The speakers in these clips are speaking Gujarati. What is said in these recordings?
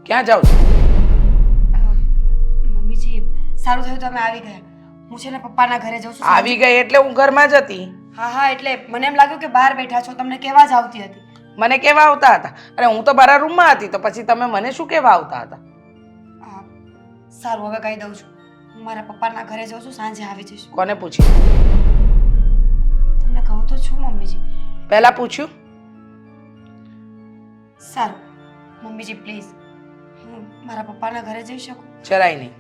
ક્યાં જાઉં છું? મમ્મીજી સારું થયું તમે આવી ગયા. હું છે ને પપ્પાના ઘરે જઉં છું. આવી ગઈ એટલે હું ઘરમાં જ હતી. હા એટલે મને એમ લાગ્યું કે બહાર બેઠા છો, તમને કેવા જ આવતી હતી. મને કેવા આવતા હતા? અરે હું તો મારા રૂમમાં હતી, તો પછી તમે મને શું કેવા આવતા હતા? સારું હવે કહી દઉં છું. હું મારા પપ્પાના ઘરે જઉં છું, સાંજે આવી જઈશ. કોને પૂછ્યું? તમને કહું તો છું મમ્મીજી. પહેલા પૂછ્યું? સારું મમ્મીજી પ્લીઝ, હું મારા પપ્પાના ઘરે જઈ શકું? જરાય નહીં.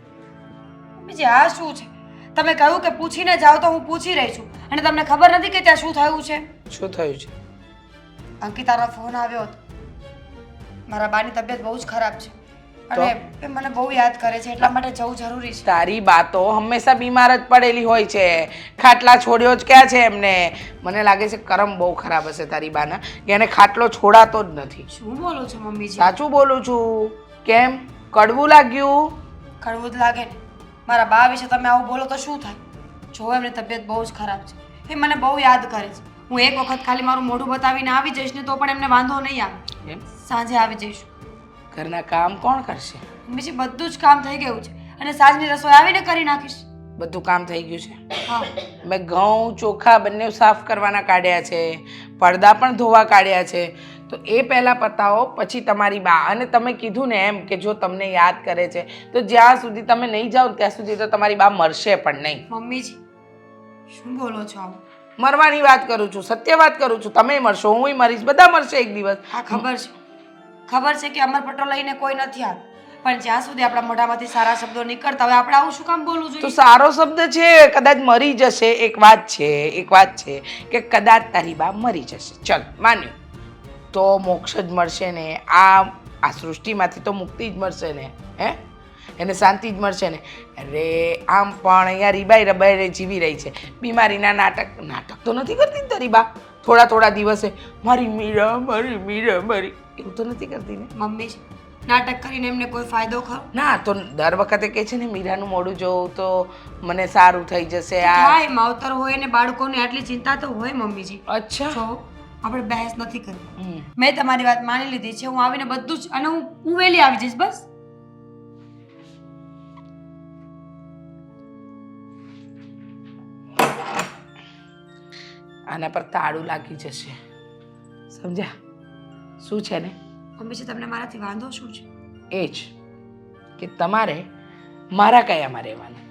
મમ્મીજી આ શું છે? તમે કહ્યું કે પૂછીને જાઓ, તો હું પૂછી રહી છું. અને તમને ખબર નથી કે ત્યાં શું થયું છે? શું થયું છે? અંકિતાનો ફોન આવ્યો હતો. મારા બાની તબિયત બહુ જ ખરાબ છે અને એ મને બહુ યાદ કરે છે, એટલા માટે જવું જરૂરી છે. તારી બાતો હંમેશા બીમાર જ પડેલી હોય છે. ખાટલા છોડ્યો જ ક્યાં છે એમને? મને લાગે છે કરમ બહુ ખરાબ હશે તારી બાના, કે એને ખાટલો છોડાતો જ નથી. શું બોલો છો મમ્મીજી? સાચું બોલું છું. કેમ કડવું લાગ્યું? કડવું જ લાગે ને. મારા બા વિશે તમે આવું બોલો તો શું થાય? જો એમની તબિયત બહુ જ ખરાબ છે, એ મને બહુ યાદ કરે છે. હું એક વખત ખાલી મારું મોઢું બતાવીને આવી જઈશ ને તો પણ એમને વાંધો નહીં આવે. એમ? સાંજે આવી જઈશું. ઘરના કામ કોણ કરશે? બીજી બધું જ કામ થઈ ગયું છે અને સાંજની રસોઈ આવીને કરી નાખીશ. બધું કામ થઈ ગયું છે? હા. મેં ઘઉં ચોખા બંને સાફ કરવાના કાઢ્યા છે, પડદા પણ ધોવા કાઢ્યા છે. તો એ પહેલાં પતાવો, પછી તમારી બા. અને તમે કીધું ને એમ કે જો તમને યાદ કરે છે તો જ્યાં સુધી તમે નહીં જાઓ ત્યાં સુધી તો તમારી બા મરશે પણ નહીં. મમ્મીજી શું બોલો છો આવું? મરવાની વાત કરું છું, સત્ય વાત કરું છું. તમે મરશો, હુંય મરીશ, બધા મરશે એક દિવસ. હા ખબર છે કે અમરપટ્ટો લઈને કોઈ નથી આવ્યું, પણ જ્યાં સુધી આપણા મોઢામાંથી સારા શબ્દો નીકળતા હોય આપણે આવું શું કામ બોલવું તો જોઈએ? સારો શબ્દ છે, કદાચ મરી જશે. એક વાત છે કે કદાચ તારી બા મરી જશે, ચલ માન્યું, તો મોક્ષ જ મળશે ને. આ સૃષ્ટિમાંથી તો મુક્તિ જ મળશે ને. હે, એને શાંતિ જ મળશે ને. અરે આમ પણ અહીંયા રીબાઈ રબાઈને જીવી રહી છે. બીમારીના નાટક તો નથી કરતી ને તારી બા? થોડા દિવસે મારી મીરા મારી એવું તો નથી કરતી ને? મમ્મીજી નાટક કરીને એમને કોઈ ફાયદો ખરો? ના, તો દર વખતે કહે છે ને મીરાનું મોઢું જોઉં તો મને સારું થઈ જશે. થાય, માવતર હોય ને બાળકોની આટલી ચિંતા તો હોય મમ્મીજી. અચ્છા, જો આપણે બહેસ નથી કરવી. મેં તમારી વાત માની લીધી છે. હું આવીને બધું જ, અને હું વહેલી આવી જઈશ બસ. આના પર તાળું લાગી જશે, સમજ્યા? શું છે ને મમ્મીજી તમને મારાથી વાંધો શું છે? એ જ કે તમારે મારા કયામાં રહેવાનું.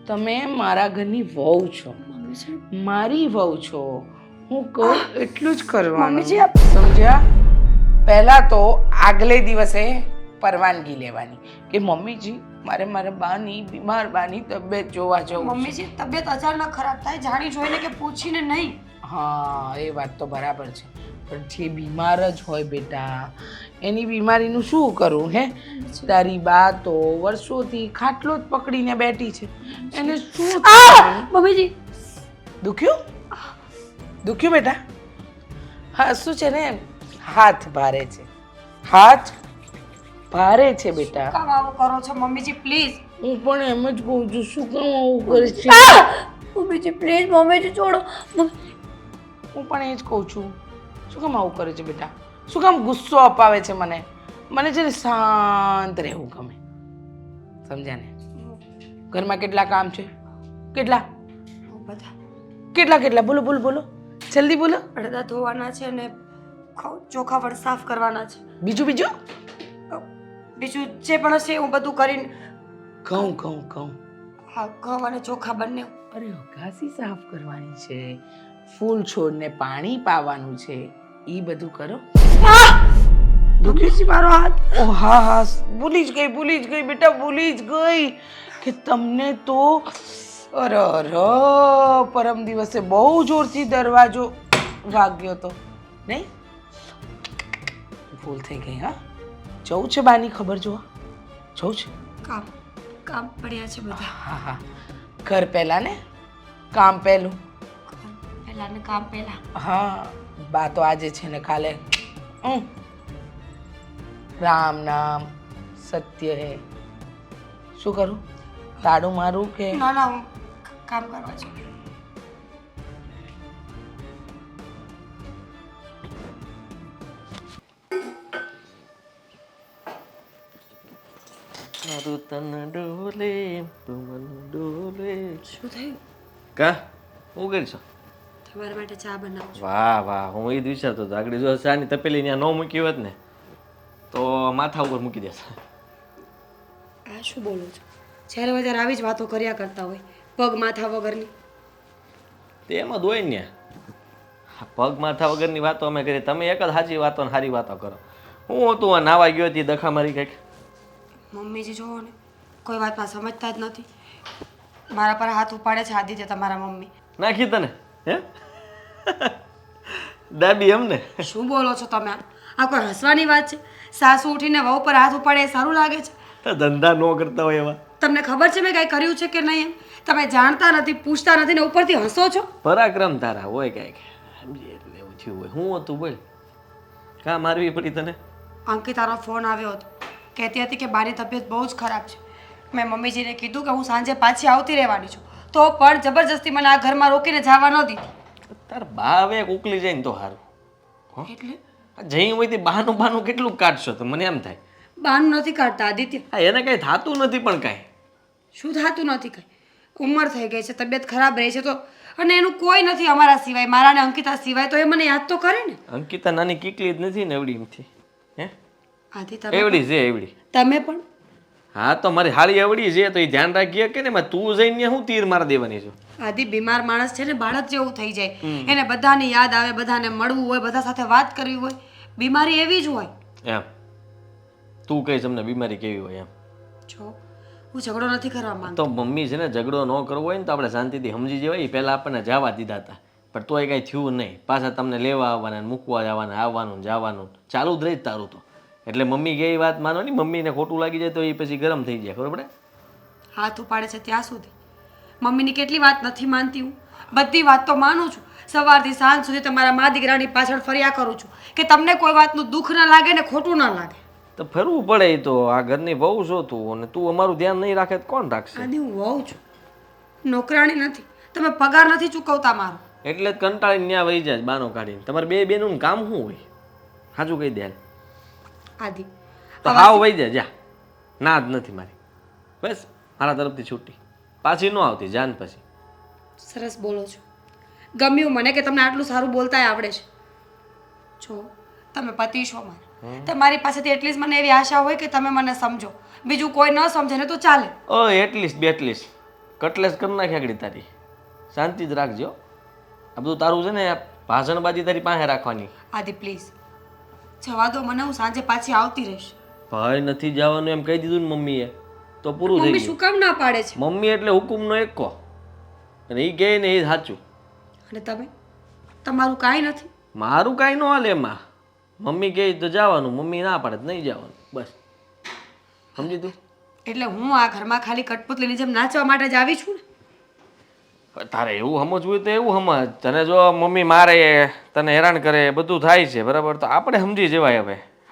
તમે મારા ઘરની વહુ છો, મારી વહુ છો. હું કહું એટલું જ કરવાનું, સમજ્યા? પહેલાં તો આગલે દિવસે પરવાનગી લેવાની કે મમ્મીજી મારે મારા બાની, બીમાર બાની તબિયત જોવા જવું. મમ્મીજી તબિયત અચાનક ખરાબ થાય જાણી જોઈને કે પૂછીને નહીં. હા, એ વાત તો બરાબર છે, પણ જે બીમાર જ હોય બેટા, એની બીમારીનું શું કરું? હે, તારી બા તો વર્ષોથી ખાટલો જ પકડીને બેઠી છે. એને શું મમ્મીજી દુખ્યું બેટા? હા, શું છે ને, હાથ ભારે છે, હાથ ભારે છે બેટા. કામ આવું કરો છો મમ્મીજી પ્લીઝ? હું પણ એમ જ કહું છું, શું કામ આવું કરે છે? મમ્મીજી પ્લીઝ, મમ્મીજી છોડો. હું પણ એ જ કહું છું, શું કામ આવું કરે છે બેટા? શું કામ ગુસ્સો અપાવે છે મને? મને છે ને શાંત રહેવું ગમે, સમજ્યા ને? ઘરમાં કેટલા કામ છે? કેટલા બોલો જલ્દી બોલો. પડદા ધોવાના છે ને ચોખા પણ સાફ કરવાના છે. બીજું બીજું જે પણ હશે હું બધું કરીને. ઘઉં હા, ઘઉં અને ચોખા બંને. અરે અગાસી સાફ કરવાની છે, ફૂલ છોડને પાણી પાવાનું છે, એ બધું કરો. મમ્મીજી મારો હાથ. ઓ હા, ભૂલી જ ગઈ બેટા, ભૂલી જ ગઈ કે તમને તો પરમ દિવસે બહુ જોરથી દરવાજો વાગ્યો તો નહીં? ભૂલ થઈ ગઈ. હા, જવું છે બાની ખબર જોવા? જવું છે? કામ પડ્યા છે બધા. હા, ઘર પહેલા ને કામ પહેલું. કામ પહેલા. હા, બા તો આજે છે ને કાલે રામ નામ સત્ય હે. શું કરું? તાળું મારું કે? ના, હું કામ કરવા છું. મારું તન ડોલે તું મન ડોલે. શું થયું? કા હું કરશો? તમારા માટે ચા બનાવું છું. વાહ વાહ, હું એ જ વિચારતો હતો આગળ જો ચાની તપેલી ત્યાં ન મૂકી હોત ને તો માથા ઉપર મૂકી દેત. આ શું બોલો છો? જ્યારે વધારે આવી જ વાતો કર્યા કરતા હોય પગ માથા વગરની. તે એમાં જ હોય ને, પગ માથા વગરની વાતો અમે કરી, તમે એક જ સાચી વાતો ને સારી વાતો કરો. હું હતું આ નાવા ગયો હતી દખા મારી કંઈક. મમ્મીજી જોવો ને કોઈ વાતમાં સમજતા જ નથી. મારા પર હાથ ઉપાડે છે આદિત્ય તમારા મમ્મી. નાખી તને હે દાબી એમને? શું બોલો છો તમે? આ કોઈ હસવાની વાત છે? સાસુ ઉઠીને વહુ પર હાથ ઉપાડે એ સારું લાગે છે? ધંધા ન કરતા હોય એવા. તમને ખબર છે મેં કાંઈ કર્યું છે કે નહીં એમ? તમે જાણતા નથી, પૂછતા નથી ને ઉપરથી હસો છો. પરાક્રમ તારા હોય કાંઈક, સમજી એટલે એવું થયું હોય. હું હતું બોલ, કાં મારવી પડી તને? અંકિતાનો ફોન આવ્યો હતો, કહેતી હતી કે બાની તબિયત બહુ જ ખરાબ છે. મેં મમ્મીજીને કીધું કે હું સાંજે પાછી આવતી રહેવાની છું, તો પણ જબરજસ્તી મને આ ઘરમાં રોકીને જવા ન દીધી. તાર બા હવે ઉકલી જાય ને તો સારું. એટલે જઈ હોય તે બહાનું કેટલું કાઢશો તો મને એમ થાય. બાનું નથી કાઢતા આદિત્ય. હા, એને કાંઈ થતું નથી પણ કાંઈ. શું થતું નથી કાંઈ? ઉંમર થઈ ગઈ છે, તબિયત ખરાબ રહી છે તો, અને એનું કોઈ નથી અમારા સિવાય, મારા ને અંકિતા સિવાય, તો એ મને યાદ તો કરે ને. અંકિતા નાની કીકલી જ નથી ને એવડી એમથી હે? આદિ તમે એવડી છે એવડી. તમે પણ હા તો મારી હાળી એવડી છે તો એ ધ્યાન રાખીએ કે ને એમાં તું જઈને હું તીર મારા દેવાની છું. આદિ બીમાર માણસ છે ને બાળક જેવું થઈ જાય, એને બધાની યાદ આવે, બધાને મળવું હોય, બધા સાથે વાત કરવી હોય. બીમારી એવી જ હોય. એમ તું કહીશ અમને બીમારી કેવી હોય એમ? જો હું ઝઘડો નથી કરવા માંગતો. તો મમ્મી છે ને ઝઘડો ન કરવો હોય ને તો આપણે શાંતિથી સમજી જવાય. પહેલાં આપણને જવા દીધા હતા પણ તોય કાંઈ થયું નહીં. પાછા તમને લેવા આવવાના, મૂકવા જવાના, આવવાનું જવાનું ચાલુ જ રહી જ તારું તો. એટલે મમ્મી કે એ વાત માનો નહીં, મમ્મીને ખોટું લાગી જાય તો એ પછી ગરમ થઈ જાય, ખબર પડે? હાથ ઉપાડે છે ત્યાં સુધી મમ્મીની કેટલી વાત નથી માનતી હું? બધી વાત તો માનું છું. સવારથી સાંજ સુધી તમારા મા દીકરાની પાછળ ફર્યા કરું છું કે તમને કોઈ વાતનું દુઃખ ના લાગે ને ખોટું ના લાગે. તો ફરવું પડે. એ તો આ ઘરની બહુ છો તું, અને તું અમારું ધ્યાન નહીં રાખે તો કોણ રાખશે? આદિ હું વહુ છું, નોકરાણી નથી. તમે પગાર નથી ચૂકવતા મારો. એટલે જ કંટાળીને ત્યાં વહી જાય બાનો કાઢીને. તમારે બે બેનું કામ શું હોય? સાચું કહી દે. આદિ તો હાવ વહી જાય જા, ના જ નથી મારી. બસ મારા તરફથી છૂટી, પાછી ન આવતી જાન પછી. સરસ બોલો છો, ગમ્યું મને કે તમને આટલું સારું બોલતાય આવડે છે. જો તમે પતિ છો મારા, તમારી પાસેથી એટલીસ્ટ મને એવી આશા હોય કે તમે મને સમજો. બીજું કોઈ ન સમજે ને તો ચાલે. ઓ એટલીસ્ટ બેટલીસ્ટ કટલેસ કરી નાખી આગળ તારી. શાંતિ જ રાખજો. આ બધું તારું છે ને ભાષણબાજી તારી પાસે રાખવાની. આદિ પ્લીઝ જવા દો મને, હું સાંજે પાછી આવતી રહીશ. ભાઈ નથી જવાનું એમ કહી દીધું ને મમ્મીએ તો પૂરું થઈ મમ્મી ગયું. શું કામ ના પાડે છે? મમ્મી એટલે હુકુમનો એકો, અને એ કહે ને એ સાચું. અને તમે તમારું કાંઈ નથી. મારું કાંઈ ન હાલે એમાં. મમ્મી કહે તો જવાનું, મમ્મી ના પાડે તો નહીં જવાનું. બસ સમજી તું? એટલે હું આ ઘરમાં ખાલી કઠપુતલીની જેમ નાચવા માટે જ આવી છું ને? તારે એવું સમજવું હોય તો એવું સમજ. તને જો મમ્મી મારે, તને હેરાન કરે, બધું થાય છે બરાબર, તો આપણે સમજી જવાય.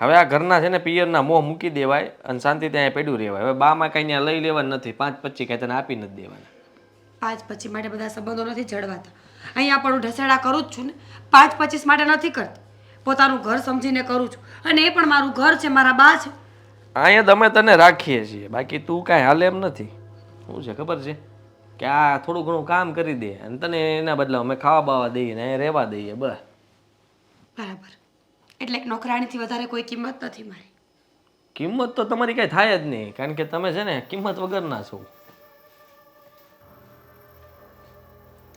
હવે આ ઘરના છે ને પિયરના મોહ મૂકી દેવાય અને શાંતિ ત્યાં પડ્યું રહેવાય. હવે બામાં કાંઈ ત્યાં લઈ લેવાનું નથી, 5-25 કાંઈ તને આપી નથી દેવાના. 5-25 માટે બધા સંબંધો નથી જળવાતા. અહીંયા પણ હું ઢસેડા કરું જ છું ને, 5-25 માટે નથી કરતી. પોતાનું ઘર સમજીને કરું છું, અને એ પણ મારું ઘર છે, મારા બા છે. અહીંયા તમે તને રાખીએ છીએ, બાકી તું કાંઈ હાલે એમ નથી. શું છે ખબર છે કે આ થોડું ઘણું કામ કરી દે અને તને એના બદલે અમે ખાવા બાવા દઈએ ને અહીંયા રહેવા દઈએ બસ. બરાબર. એટલે એક નોકરાણીથી વધારે કોઈ કિંમત નથી મારી. કિંમત તો તમારી કાંઈ થાય જ નહીં, કારણ કે તમે છે ને કિંમત વગરના છો.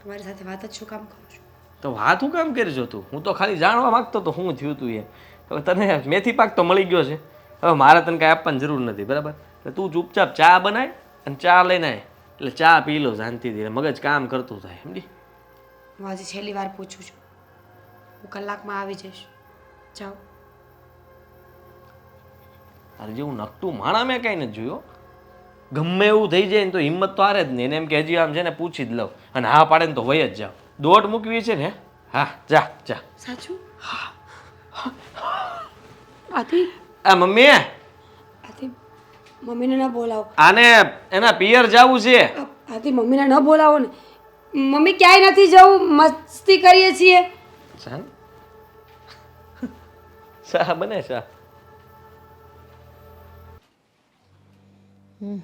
તમારી સાથે વાત જ શું કામ કરું છું? તો વાત હું કામ કરજો તું? હું તો ખાલી જાણવા માંગતો તો શું થયું તું એ. હવે તને મેથી પાક તો મળી ગયો છે, હવે મારે તને કાંઈ આપવાની જરૂર નથી બરાબર. એટલે તું ચૂપચાપ ચા બનાય અને ચા લઈને આય, એટલે ચા પી લો શાંતિથી, મગજ કામ કરતું થાય. સમજી? હું આજે છેલ્લી વાર પૂછું છું, હું કલાકમાં આવી જઈશ. જાઓ. તારે જેવું નકટું માણા મેં કાંઈ નથી જોયો. ગમે એવું થઈ જાય ને તો હિંમત તો હારે જ નહીં. એને એમ કે હજી આમ છે ને પૂછી જ લઉં, અને હા પાડે ને તો વય જ જાઓ. દોટ મૂકવી છે ને? હા જા જા. સાચું? આથી આ મમ્મી આથી મમ્મીને ન બોલાવો. આને એના પિયર જાવું છે. આથી મમ્મીને ન બોલાવો ને. મમ્મી ક્યાંય નથી જવું, મસ્તી કરીએ છીએ. ચાલ શા બને શા. બા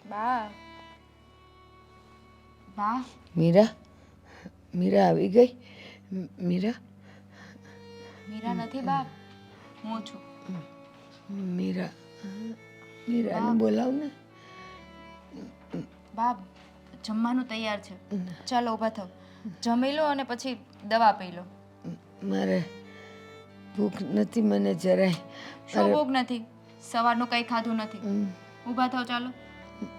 બા બા મીરા મીરા આવી ગઈ મીરા મીરા નથી બા, હું છું. મીરા મીરાને બોલાવ ને. બા જમવાનું તૈયાર છે, ચાલો ઊભા થાવ, જમી લો અને પછી દવા પી લો. મારે ભૂખ નથી મને જરાય. શું ભૂખ નથી? સવારનું કંઈ ખાધું નથી. ઊભા થાવ, ચાલો.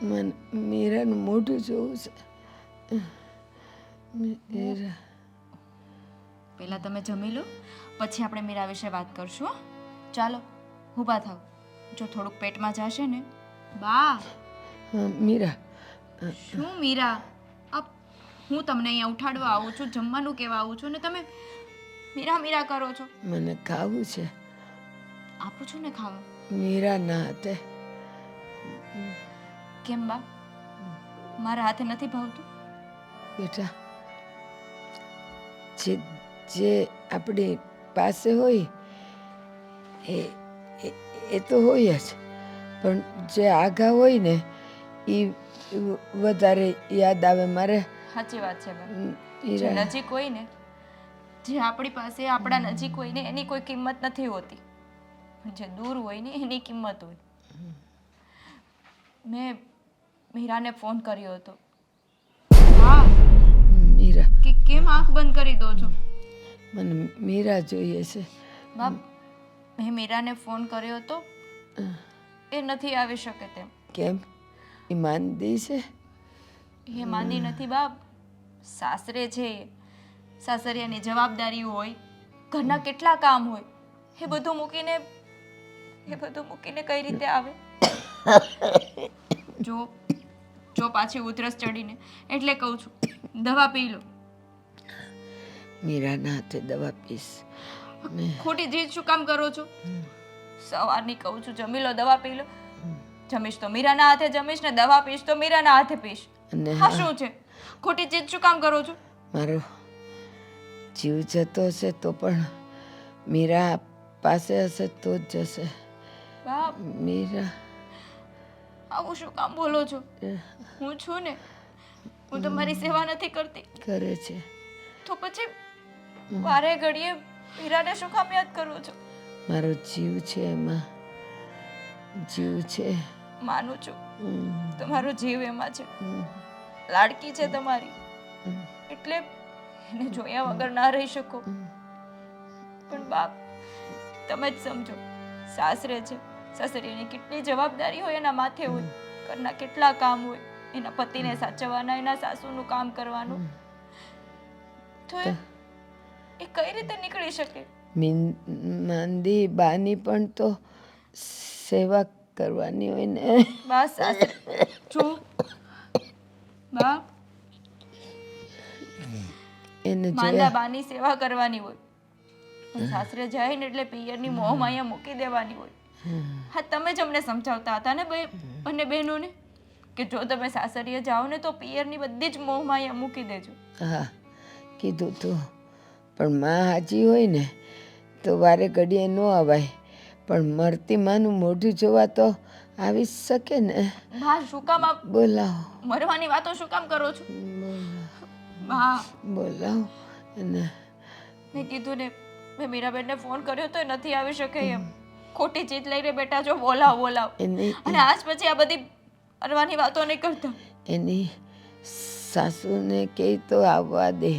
મને મીરાનું મોઢું જોવું છે. મીરા પહેલાં તમે જમી લો, પછી આપણે મીરા વિશે વાત કરશું હો? ચાલો ઊભા થાવ. જો થોડુંક પેટમાં જશે ને. બા મીરા શું મીરા? હું તમને અહીંયા ઉઠાડવા આવું છું, જમવાનું કહેવા આવું છું, ને તમે મીરા મીરા કરો છો. મને ખાવું છે. આપું છું ને ખાવા. મીરા ના હાથે. કેમ બા, મારા હાથે નથી ભાવતું? બેટા જે જે આપણી પાસે હોય એ એ તો હોય જ, પણ જે આઘા હોય ને એ વધારે યાદ આવે મારે. સાચી વાત છે બા. જે હીરા નજીક હોય ને, જે આપણી પાસે આપણા નજીક હોય ને, એની કોઈ કિંમત નથી હોતી, પણ જે દૂર હોય ને એની કિંમત હોય. મેં મીરાને ફોન કર્યો હતો. હા, મીરા કે કેમ આંખ બંધ કરી દો છો? મને મીરા જોઈએ છે. બાપ, મેં મીરાને ફોન કર્યો હતો, એ નથી આવી શકે તેમ. કેમ એ માંદી છે? એ માંદી નથી બાપ, સાસરે છે એ. સાસરિયાની જવાબદારીઓ હોય, ઘરના કેટલા કામ હોય, એ બધું મૂકીને કઈ રીતે આવે? જો જો પાછી ઉધરસ ચડીને, એટલે કહું છું દવા પી લો. મીરાના હાથે દવા પીશ. ખોટી જીદ શું કામ કરો છો? સવારની કહું છું જમી લો, દવા પી લો. જમીશ તો મીરાના હાથે જમીશ, ને દવા પીશ તો મીરાના હાથે પીશ. અને હા શું છે? ખોટી જીદ શું કામ કરો છો? મારો જીવ જતો હશે તો પણ મીરા પાસે હશે તો જ જશે. બાપ, મીરા આવું શું કામ બોલો છો? હું છું ને, હું તમારી સેવા નથી કરતી કરે છે. તો પછી વારે ઘડીએ મીરાને શું કામ યાદ કરો છો? મારો જીવ છે એમાં, જીવ છે. માનું છું તમારો જીવ એમાં છે, લાડકી છે તમારી, એટલે એને જોયા વગર ના રહી શકો. પણ બાપ, તમે જ સમજો, સાસરે છે, સાસરીની કેટલી જવાબદારી હોય એના માથે હોય, ઘરના કેટલા કામ હોય, એના પતિને સાચવવાના, એના સાસુનું કામ કરવાનું, તો એ કઈ રીતે નીકળી શકે? માંદી બાની પણ તો સેવા કરવાની હોય ને. બસ સાસરે જો બાપ, એને માંદા જોયા બાની સેવા કરવાની હોય, સાસરે જાય ને એટલે પિયરની મોહ માયા મૂકી દેવાની હોય. હા, તમે જ અમને સમજાવતા હતા ને બંને બહેનોને, કે જો તમે સાસરીએ જાઓ ને તો પિયરની બધી જ મોહ માયા મૂકી દેજો. હા કીધું તું, પણ માં હાજી હોય ને તો વારે ઘડીએ ન અવાય, પણ મરતી માનું મોઢું જોવા તો આવી જ શકે ને. બા, શું કામ આપ બોલાવો મરવાની વાતો શું કામ કરો છો? બા, બોલાવો અને મેં કીધું ને, મેં મીરાબેનને ફોન કર્યો તો એ નથી આવી શકે એમ. ખોટી જીત લઈને બેઠા છો, બોલાવો બોલાવો, એની અને આજ પછી આ બધી મરવાની વાતો નહીં કરતા. એની સાસુને કહે તો આવવા દે.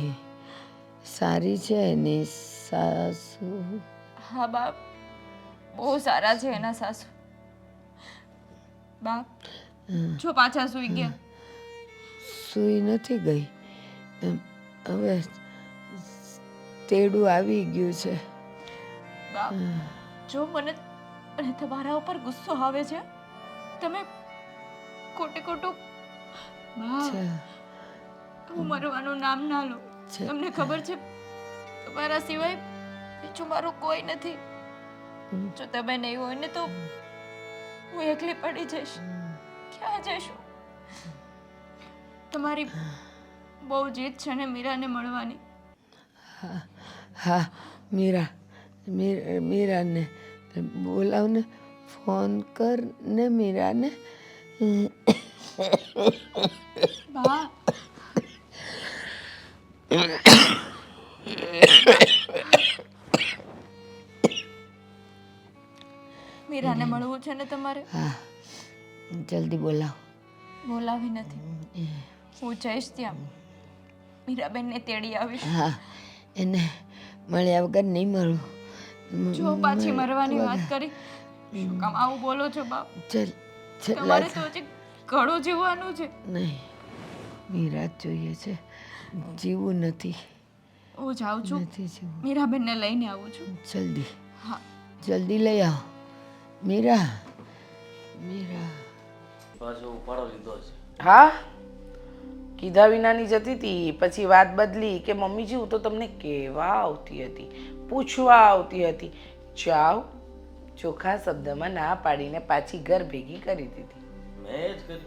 સારી છે એની સાસુ. હા બાપ, બહુ સારા છે એના સાસુ. બાપ, જો પાછા સૂઈ ગયા. સૂઈ નથી ગઈ, હવે તેડું આવી ગયું છે. બાપ, જો મને તમારા ઉપર ગુસ્સો આવે છે, તમે ખોટે ખોટું બા, હું મરવાનું નામ ના લો. તમને ખબર છે, તમારા સિવાય બીજું મારું કોઈ નથી. જો તમે નહીં હોય ને તો હું એકલી પડી જઈશ. ક્યાં જઈશું? તમારી બહુ જીદ છે ને મીરાને મળવાની. હા મીરાને બોલાવને, ફોન કર ને મીરાને. બા મીરાને મળવું છે ને તમારે? હા જલ્દી બોલાવ. બોલાવી નથી, હું જઈશ ત્યાં મીરાબેનને તેડી આવીશ. હા એને મળ્યા વગર નહીં મળું. જો પાછી મરવાની વાત કરી, શું કામ આવું બોલો છો બાપ? ચલ તમારે તો હજી ઘણું જીવવાનું છે. નહીં, મીરા જ જોઈએ છે, જીવવું નથી. હું જાઉં છું, નથી જીવવું. મીરાબેનને લઈને આવું છું. જલ્દી હા જલ્દી લઈ આવો. મીરા પાછો ઉપાડો લીધો છે. હા, કીધા વિનાની જતી હતી, પછી વાત બદલી કે મમ્મીજી હું તો તમને કહેવા આવતી હતી, પૂછવા આવતી હતી. જાઓ, ચોખ્ખા શબ્દમાં ના પાડીને પાછી ઘર ભેગી કરી દીધી. મેં જ કર્યું.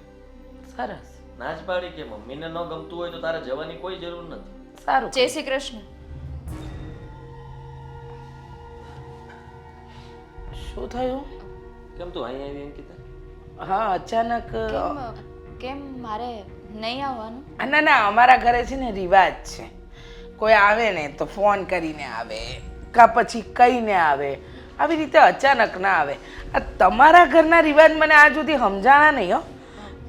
સરસ, ના જ પાડી કે મમ્મીને ન ગમતું હોય તો તારે જવાની કોઈ જરૂર નથી. સારું. જય શ્રી કૃષ્ણ. શું થયું? કેમ તું અહીં આવી એમ કીધા? હા, અચાનક. કેમ મારે નહીં આવવાનું? ના ના, અમારા ઘરે છે ને રિવાજ છે, કોઈ આવે ને તો ફોન કરીને આવે કા પછી કહીને આવે, આવી રીતે અચાનક ના આવે. આ તમારા ઘરના રિવાજ મને આજ સુધી સમજાણા નહીં હો.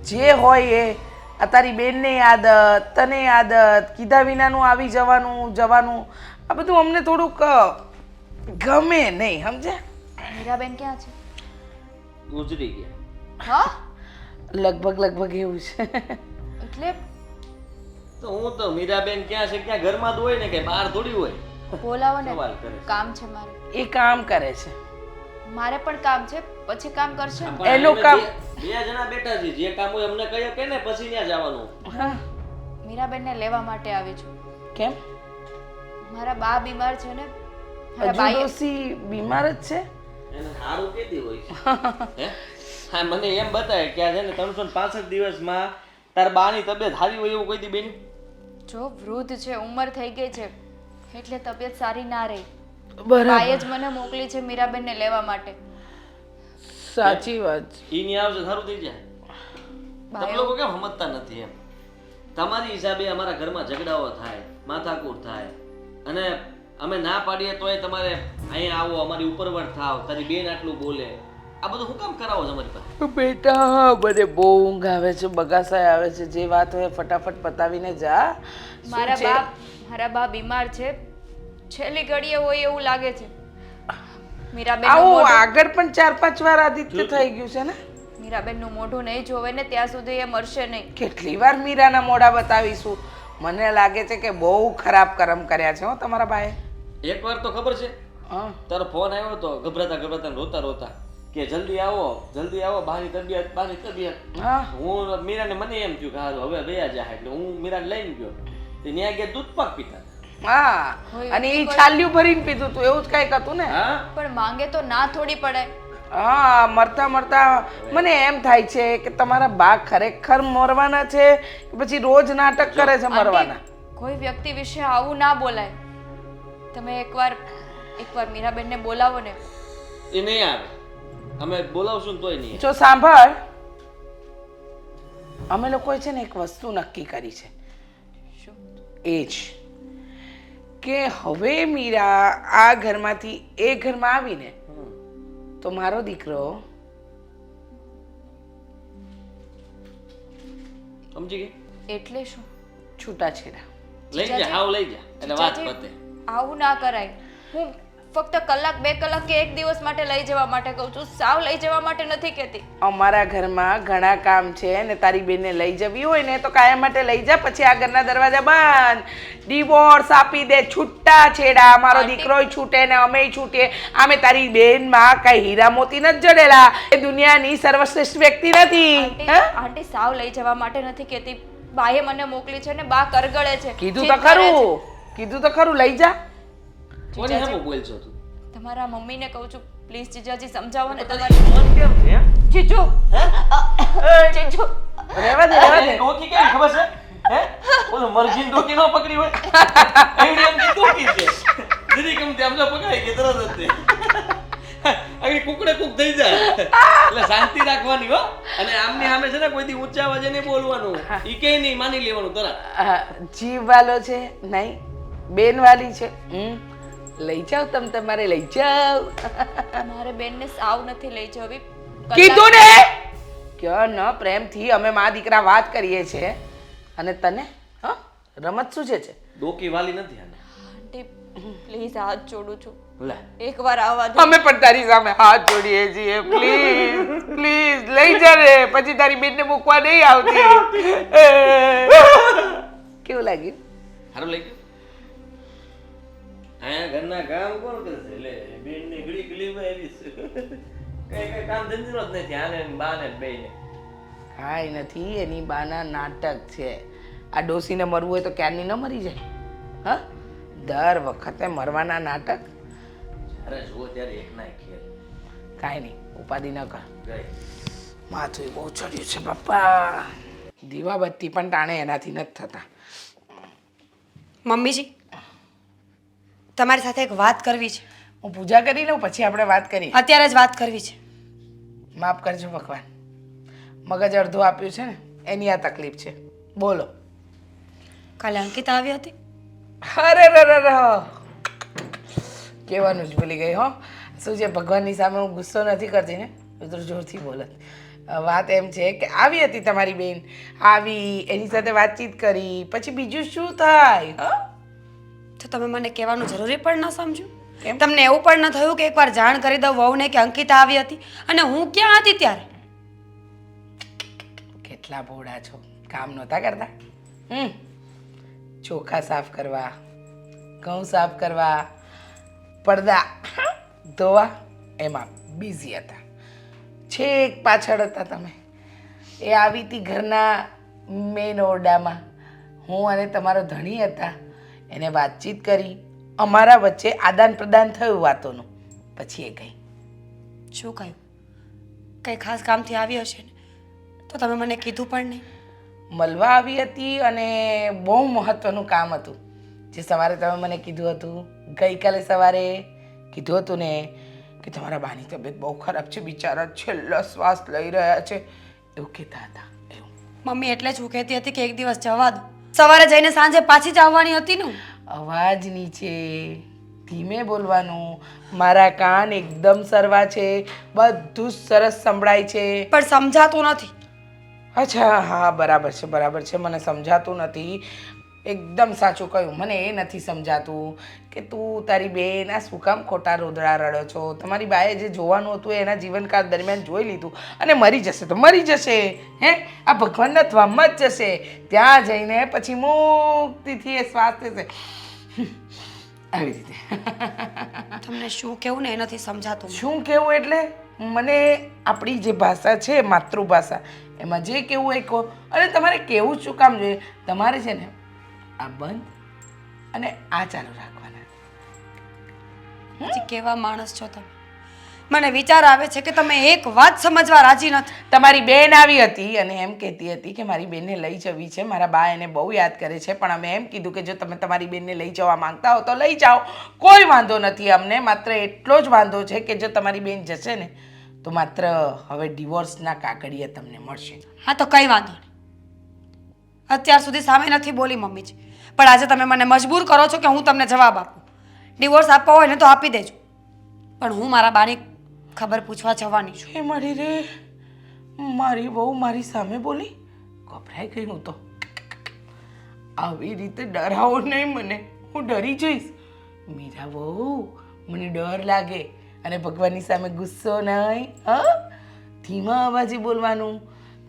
જે હોય એ, આ તારી બેનને આદત, તને આદત, કીધા વિનાનું આવી જવાનું, આ બધું અમને થોડુંક ગમે નહીં, સમજ્યા? મીરાબેન ક્યાં છે? ગુજરી ગયા. હા લગભગ એવું છે. એટલે તો હું તો મીરાબેન ક્યાં છે ક્યાં ઘરમાં જ હોય ને કે બહાર થોડી હોય. બોલાવો ને, સવાલ કરે છે. કામ છે મારે. એ કામ કરે છે. મારે પણ કામ છે, પછી કામ કરશે ને. પણ એનું અમે કામ. બે જણા બેઠા છીએ, જે કામ હોય અમને કહીએ કે ને પછી ત્યાં જવાનું. હા, મીરાબેનને લેવા માટે આવી છું. કેમ? મારા બા બીમાર છે ને, મારા હજુ બાઈએ ડોસી બીમાર જ છે? એને સારું કેતી હોય છે. હે? હા, મને એમ બતાવે કે આ છે ને 365 દિવસમાં તાર બાની તબિયત સારી હોય એવું કોઈ દી બેન? જો વૃદ્ધ છે, ઉંમર થઈ ગઈ છે, એટલે તબિયત સારી ના રહી. બરાબર, બાએ જ મને મોકલી છે મીરાબેનને લેવા માટે. સાચી વાત છે. ઈ ની આવશે સારું થઈ જાય. તમે લોકો કેમ સમજતા નથી એમ? તમારી હિસાબે અમારા ઘરમાં ઝઘડાઓ થાય, માથાકૂટ થાય, અને અમે ના પાડીએ તોય તમારે અહીંયા આવો, અમારી ઉપરવટ થાવ, તારી બેન આટલું બોલે, આ બધું શું કામ કરાવો છો અમારી પાસે? બેટા, મને બહુ ઊંઘ આવે છે, બગાસાય આવે છે, જે વાત હોય ફટાફટ પતાવીને જા. શું મારા બા બીમાર છે, છેલ્લી ઘડીએ હોય એવું લાગે છે. મીરાબેન આવું આગળ પણ 4-5 વાર આદિત્ય થઈ ગયું છે ને. મીરાબેનનું મોઢું નહીં જોવે ને ત્યાં સુધી એ મરશે નહીં. કેટલી વાર મીરાના મોઢા બતાવીશું? મને લાગે છે કે બહુ ખરાબ કર્મ કર્યા છે હો તમારા ભાઈએ. એકવાર તો ખબર છે હા, તારો ફોન આવ્યો તો ગભરાતા રોતા કે જલ્દી આવો, બાની તબિયત. હા, હું મીરાને મને એમ થયું કે હારું હવે વયા જાય, એટલે હું મીરાને લઈને ગયો. તે ન્યા ગયા દૂધ પાક પીતા હતા. હા, અને એ છાલ્યું ભરીને પીધું તું, એવું જ કંઈક હતું ને? હા, પણ માંગે તો ના થોડી પડે. હા, મરતા મને એમ થાય છે કે તમારા બા ખરેખર મરવાના છે કે પછી રોજ નાટક કરે છે મરવાના? કોઈ વ્યક્તિ વિશે આવું ના બોલાય. તમે એકવાર મીરાબેનને બોલાવો ને. એ નહીં આવે, અમે બોલાવશું ને તોય નહીં. જો સાંભળ, અમે લોકોએ છે ને એક વસ્તુ નક્કી કરી છે, શું? એ જ કે હવે મીરા આ ઘરમાંથી એ ઘરમાં આવીને તો મારો દીકરો સમજી ગઈ? એટલે શું? છૂટાછેડા. લઈ જા, હાવ લઈ જા, એટલે વાત પતે. આવું ના કરાય. હું ફક્ત કલાક 2 કલાક કે 1 દિવસ માટે લઈ જવા માટે કહું છું, સાવ લઈ જવા માટે નથી કહેતી. અમારા ઘરમાં ઘણા કામ છે ને તારી બેનને લઈ જવી હોય ને તો કાયમ માટે લઈ જા, પછી આ ઘરના દરવાજા બંધ, ડિવોર્સ આપી દે, છૂટા છેડા, મારો દીકરોય છૂટે ને અમેય છૂટીએ. આમે તારી બેનમાં કઈ હીરા મોતી નથી જડેલા, એ દુનિયાની સર્વશ્રેષ્ઠ વ્યક્તિ નથી. આંટી સાવ લઈ જવા માટે નથી કહેતી. બાએ મને મોકલી છે ને બા કરગળે છે. કીધું તો ખરું, લઈ જા. કોની સામે બોલશો તું? તમારા મમ્મીને કહું છું, પ્લીઝ જીજાજી સમજાવો ને તમારી. મન કેમ છે? જીજુ, જીજુ, રહેવા દે. ડોકી કેમ ખબર છે? હે ઓલો મરઘીની ડોકી નો પકડી હોય એવડી એમ ડોકી છે દીદી કેમ તેમ જો પકડાઈ ગઈ તરત જ તે આગળ કુકડે કુક થઈ જાય એટલે શાંતિ રાખવાની હો અને આમની સામે છે ને કોઈથી ઊંચા અવાજે નહીં બોલવાનું ઈ કે નહીં માની લેવાનું તરત જીવ વાલો છે નહીં બેન વાલી છે લઈ જાઓ તમે તમારે લઈ જાઓ મારે બેનને સાવ નથી લઈ જવી. કીધું ને ક્યાં ન પ્રેમથી અમે મા દીકરા વાત કરીએ છીએ અને તને હા રમત શું છે ડોકી વાલી નથી આને આંટી પ્લીઝ હાથ જોડું છું, લે એકવાર આવા દો. અમે પણ તારી સામે હાથ જોડીએ છીએ પ્લીઝ પ્લીઝ લઈ જા રે પછી તારી બેનને મૂકવા નહીં આવતી કેવું લાગ્યું સારું લાગ્યું આ ઘરના કામ કોણ કરશે લે બેન ની ઘડી ગલીમાં આવીશ કઈ કામ ધંધો જ નથી આને બાને બેને કાંઈ નથી એની બાના નાટક છે આ ડોસીને મરવું હોય તો ક્યારની ન મરી જાય હા દર વખતે મરવાના નાટક અરે જુઓ ત્યારે એક ના ખેલ કાંઈ નહીં ઉપાધિ ન કર ગઈ માથું બહુ ચડ્યું છે પપ્પા દીવાબત્તી પણ ટાણે એનાથી નથી થતા મમ્મીજી તમારી સાથે એક વાત કરવી છે. હું પૂજા કરી લઉં પછી આપણે વાત કરીએ અત્યારે જ વાત કરવી છે. માફ કરજો ભગવાન મગજ અડધું આપ્યું છે ને એની આ તકલીફ છે બોલો કાલે અંકિતા આવી હતી. અરે કહેવાનું જ ભૂલી ગઈ હો શું છે ભગવાનની સામે હું ગુસ્સો નથી કરતી ને મિત્રો જોરથી બોલત વાત એમ છે કે આવી હતી તમારી બેન આવી એની સાથે વાતચીત કરી પછી બીજું શું થાય હા તો તમે મને કહેવાનું જરૂરી પણ ન સમજ્યું? કેમ? તમને એવું પણ ન થયું કે એકવાર જાણ કરી દઉં વહુને કે અંકિતા આવી હતી અને હું ક્યાં હતી ત્યારે? કેટલા ભોળા છો કામ નહોતા કરતા ચોખા સાફ કરવા ઘઉં સાફ કરવા પડદા ધોવા એમાં બિઝી હતા છેક પાછળ હતા તમે એ આવી હતી ઘરના મેન ઓરડામાં હું અને તમારો ધણી હતા એને વાતચીત કરી અમારા વચ્ચે આદાન પ્રદાન થયું વાતોનું પછી એ ગઈ શું કહ્યું? કંઈ ખાસ કામથી આવી હશે ને તો તમે મને કીધું પણ નહીં. મળવા આવી હતી અને બહુ મહત્વનું કામ હતું જે સવારે તમે મને કીધું હતું ગઈકાલે સવારે કીધું હતું ને કે તમારા બાની તબિયત બહુ ખરાબ છે બિચારા છેલ્લો શ્વાસ લઈ રહ્યા છે એવું કહેતા હતા એવું મમ્મી એટલે જ હું કહેતી હતી કે એક દિવસ જવા દો. સવારે જઈને સાંજે પાછી જ આવવાની હતી ને હું. અવાજ નીચે ધીમે બોલવાનું મારા કાન એકદમ સરવા છે બધું જ સરસ સંભળાય છે પણ સમજાતું નથી. અચ્છા હા બરાબર છે મને સમજાતું નથી એકદમ સાચું કહ્યું મને એ નથી સમજાતું કે તું તારી બેન આ શું કામ ખોટા રોદડા રડ્યો છો તમારી બાએ જે જોવાનું હતું એ એના જીવનકાળ દરમિયાન જોઈ લીધું અને મરી જશે તો મરી જશે હે આ ભગવાનના ધામમાં જ જશે ત્યાં જઈને પછી મુક્તિથી એ શ્વાસ લેશે આવી રીતે તમને શું કહેવું ને એ નથી સમજાતું. શું કહેવું એટલે મને આપણી જે ભાષા છે માતૃભાષા એમાં જે કહેવું હોય કહો અને તમારે કહેવું શું કામ જોઈએ તમારે છે ને આ બંધ અને આ ચાલુ રાખવાના હજી કેવા માણસ છો તમે? મને વિચાર આવે છે કે તમે એક વાત સમજવા રાજી નથી. તમારી બેન આવી હતી અને એમ કહેતી હતી કે મારી બેનને લઈ જવી છે મારા બા એને બહુ યાદ કરે છે પણ અમે એમ કીધું કે જો તમે તમારી બેનને લઈ જવા માંગતા હો તો લઈ જાઓ કોઈ વાંધો નથી અમને માત્ર એટલો જ વાંધો છે કે જો તમારી બેન જશે ને તો માત્ર હવે ડિવોર્સના કાગળિયા તમને મળશે. હા તો કંઈ વાંધો નહીં. અત્યાર સુધી સામે નથી બોલી મમ્મીજી પણ આજે તમે મને મજબૂર કરો છો કે હું તમને જવાબ આપું. ડિવોર્સ આપવો હોય ને તો આપી દેજો પણ હું મારા બાની ખબર પૂછવા જવાની છું. એ મારી રે મારી બહુ મારી સામે બોલી ગભરાઈ ગઈ હું તો આવી રીતે ડરાવો નહીં મને હું ડરી જઈશ મીરા બહુ મને ડર લાગે અને ભગવાનની સામે ગુસ્સો નહીં હા ધીમા અવાજે બોલવાનું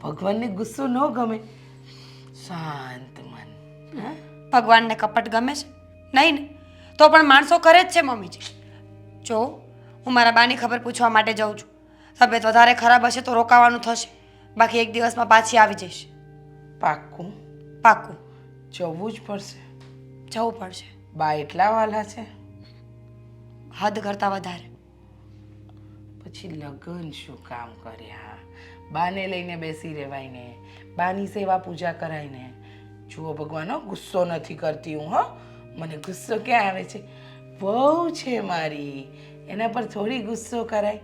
ભગવાનને ગુસ્સો ન ગમે શાંત મન હા ભગવાનને કપટ ગમે છે નહીં ને તો પણ માણસો કરે જ છે મમ્મીજી. જો હું મારા બાની ખબર પૂછવા માટે જાઉં છું તબિયત વધારે ખરાબ હશે તો રોકાવાનું થશે બાકી એક દિવસમાં પાછી આવી જઈશ. પાક્કું પાક્કું જવું જ પડશે જવું પડશે. બા એટલા વાલા છે હદ કરતાં વધારે. પછી લગ્ન શું કામ કર્યા બાને લઈને બેસી રહેવાય ને બાની સેવા પૂજા કરાય ને જુઓ ભગવાન હો, ગુસ્સો નથી કરતી હું. હો, મને ગુસ્સો ક્યાં આવે છે? વહુ છે મારી, એના પર થોડી ગુસ્સો કરાય.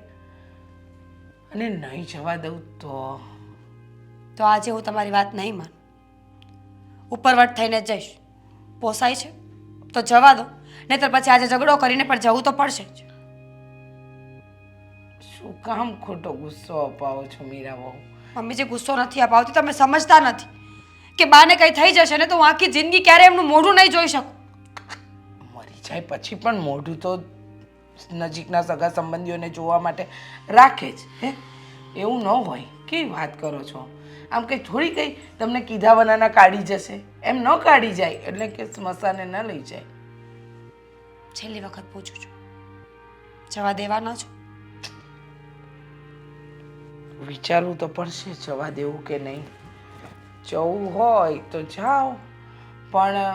અને નહીં જવા દઉં તો આજે હું તમારી વાત નહીં માનું. ઉપરવટ થઈને જ જઈશ. પોસાય છે તો જવા દો, નહીંતર પછી આજે ઝઘડો કરીને પણ જવું તો પડશે જ. શું કામ ખોટો ગુસ્સો અપાવો છો મીરા બહુ? મમ્મીજી, ગુસ્સો નથી અપાવતી, તમે સમજતા નથી કે બાને કંઈ થઈ જશે ને તો હું આખી જિંદગી ક્યારે એમનું મોઢું નહીં જોઈ શકું. મરી જાય પછી પણ મોઢું તો નજીકના સગા સંબંધીઓને જોવા માટે રાખે જ. હે, એવું ન હોય. કેવી વાત કરો છો? આમ કંઈ થોડી કંઈ તમને કીધા વનાના કાઢી જશે? એમ ન કાઢી જાય એટલે કે સ્મશાને ન લઈ જાય. છેલ્લી વખત પૂછું છું, જવા દેવાના છો? વિચારવું તો પડશે જવા દેવું કે નહીં. જવું હોય તો જાઓ, પણ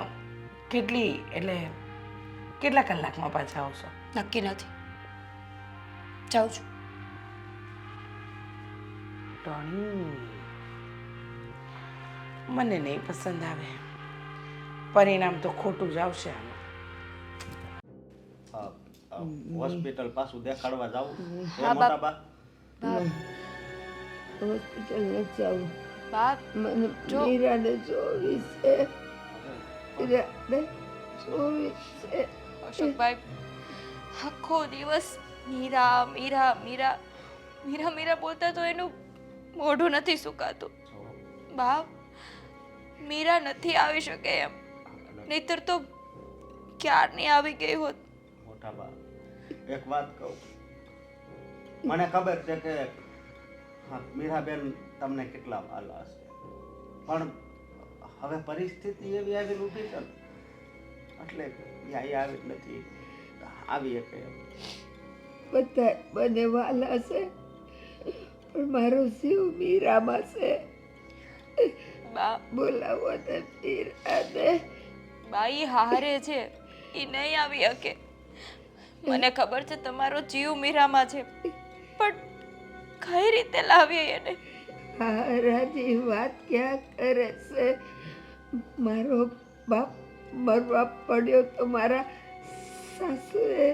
કેટલા કલાકમાં પાછા આવશો? નક્કી નથી, જાઉં છું. ટણી, મને નહીં પસંદ આવે. પરિણામ તો ખોટું જ આવશે આનું. હોસ્પિટલ પાછું દેખાડવા જાવું હા, મોટા બા? હોસ્પિટલ ન જાઉં. બાપ મને જો. મીરાને જોવી છે. મીરાને જોવી છે. અશોકભાઈ, આખો દિવસ મીરા મીરા મીરા મીરા મીરા બોલતા તો એનું મોઢું નથી સુકાતું. બાપ, મીરા નથી આવી શકે એમ, નહીતર તો ક્યારની આવી ગઈ હોત. મોટા બા, એક વાત કહું, મને ખબર છે કે મીરાબેન તમને કેટલા વાલા હશે, પણ હવે પરિસ્થિતિ એવી આવી ઊભી છે ને, એટલે ન્યાય આવી નથી આવી શકે એમ. બધા મને વાલા છે, પણ મારો શિવ મીરામાં છે. બા બોલાવો ને મીરાને. બાઈ હારે છે, એ નહીં આવી શકે. મને ખબર છે તમારો જીવ મીરામાં છે, પણ કઈ રીતે લાવીએ એને? હારાની વાત ક્યાં કરે છે? મારો બાપ મરવા પડ્યો તો મારા સાસુએ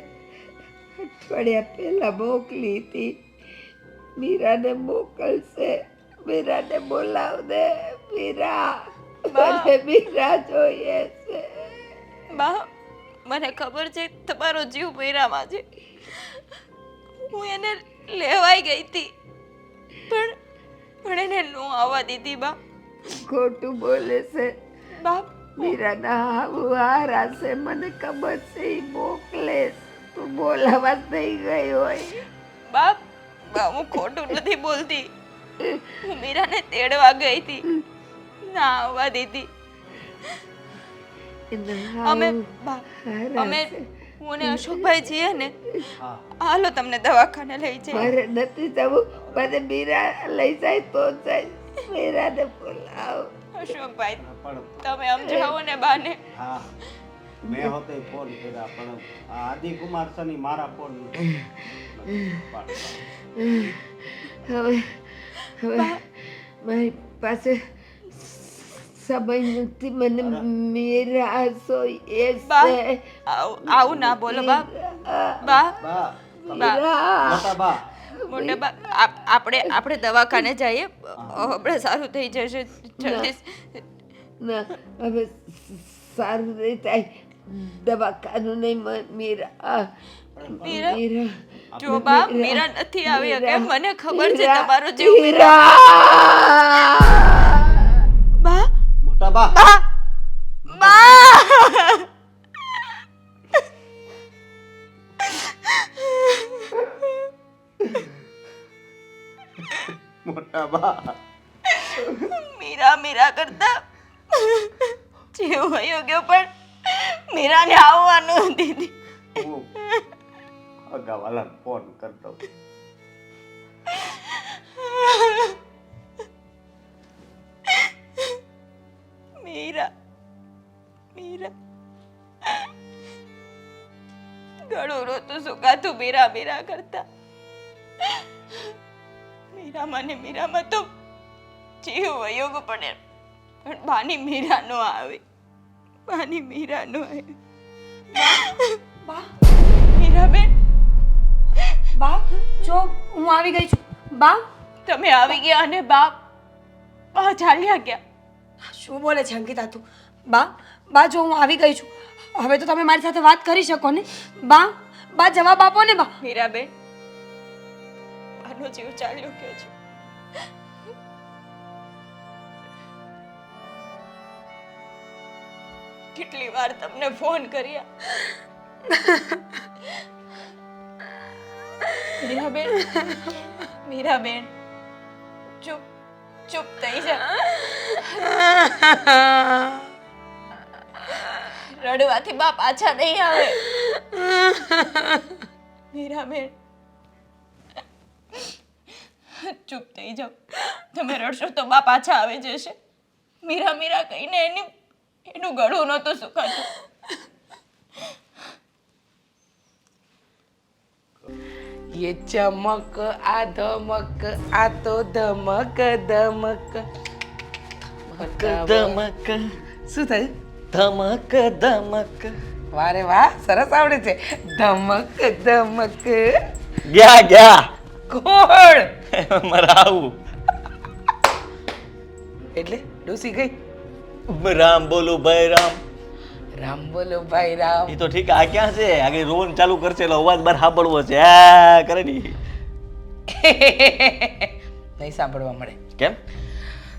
અઠવાડિયા પહેલા મોકલી હતી. મીરાને મોકલશે. મીરાને બોલાવ દે. મીરા, મને મીરા જોઈએ છે. બા, મને ખબર છે તમારો જીવ મીરામાં છે. હું એને લેવાઈ ગઈ હતી, પણ એને નો આવવા દીધી. બા, ખોટું બોલે છે. બાપ, મીરાના હાવું હારા છે, મને ખબર છે. ઈ મોકલે. તું બોલાવા થઈ ગઈ હોય. બાપ, બા, હું ખોટું નથી બોલતી. હું મીરાને તેડવા ગઈ હતી, ના આવવા દીધી. એના અમે હાવું બા, હારા અમે છે. હું ને અશોકભાઈ છીએ ને, હા, હાલો તમને દવાખાને લઈ જઈએ. મારે નથી જવું. મને મીરા લઈ જાય તો જાય. મીરાને બોલાવ. અશોકભાઈ, પણ તમે સમજાવો ને બાને. હા, મેં હોતે ફોન કર્યા, પણ આ આદિકુમાર સની મારા ફોન હવે હવે મારી પાસે સમય નથી. મને મીરા જોઈએ બા, છે. આવું ના બોલો બા. બા, બા, મીરા. મોટા બા, મોટે બા, આપણે દવાખાને જઈએ. આપણે સારું થઈ જશે જલ્દી. ના, હવે સારું નહીં થાય. દવાખાનું નહીં. મીરા, મીરા, મીરા. જો બા, મીરા નથી આવી શકે. મને ખબર છે મીરા, તમારો જીવ મીરા. બા, મોટા બા, બા, બા. મોટા બા, મીરા મીરા કરતા જીવ વયો ગયો, પણ મીરાને આવવાનું દીધી. હું અગાવાલાને ફોન કરતો. મીરા મીરા ઘણું રોતું સુકાતું મીરા મીરા કરતા. મીરામાં ને મીરામાં તો જીવ વયો ગયો, પણ પણ બાની મીરા નો આવી, બાની મીરા નો આવી. બા મીરાબેન, બા જો હું આવી ગઈ છું. બા તમે આવી ગયા અને બા બા ચાલ્યા ગયા. શું બોલે છે અંકિતા તું? બા બા જો હું આવી ગઈ છું, હવે તો તમે મારી સાથે વાત કરી શકો ને. બા બા જવાબ આપો ને. બા મીરાબેન, બાનો જીવ ચાલ્યો ગયો છે. કેટલી વાર તમને ફોન કર્યા. મીરાબેન, મીરાબેન, ચૂપ ચૂપ થઈ જા. રડવાથી બા પાછા નહીં આવે. મીરાબેન, ચૂપ થઈ જાઓ. તમે રડશો તો બા પાછા આવી જશે. મીરા મીરા કહીને એનું ગળું નહોતું સુકાતું. ये चमक आ धमक आ तो धमक धमक ધમક શું થયું? ધમક ધમક વારે વાહ, સરસ આવડે છે. ધમક ધમક. ગયા ગયા કોણ? મારા આવું એટલે ડોસી ગઈ. રામ બોલું ભાઈ રામ. રામ બોલો ભાઈ રામ. એ તો ઠીક, આ ક્યાં છે? આગળ રોવાનું ચાલુ કરશે એટલે અવાજ બહાર સાંભળવો છે. આ કરે ની નહીં સાંભળવા મળે. કેમ?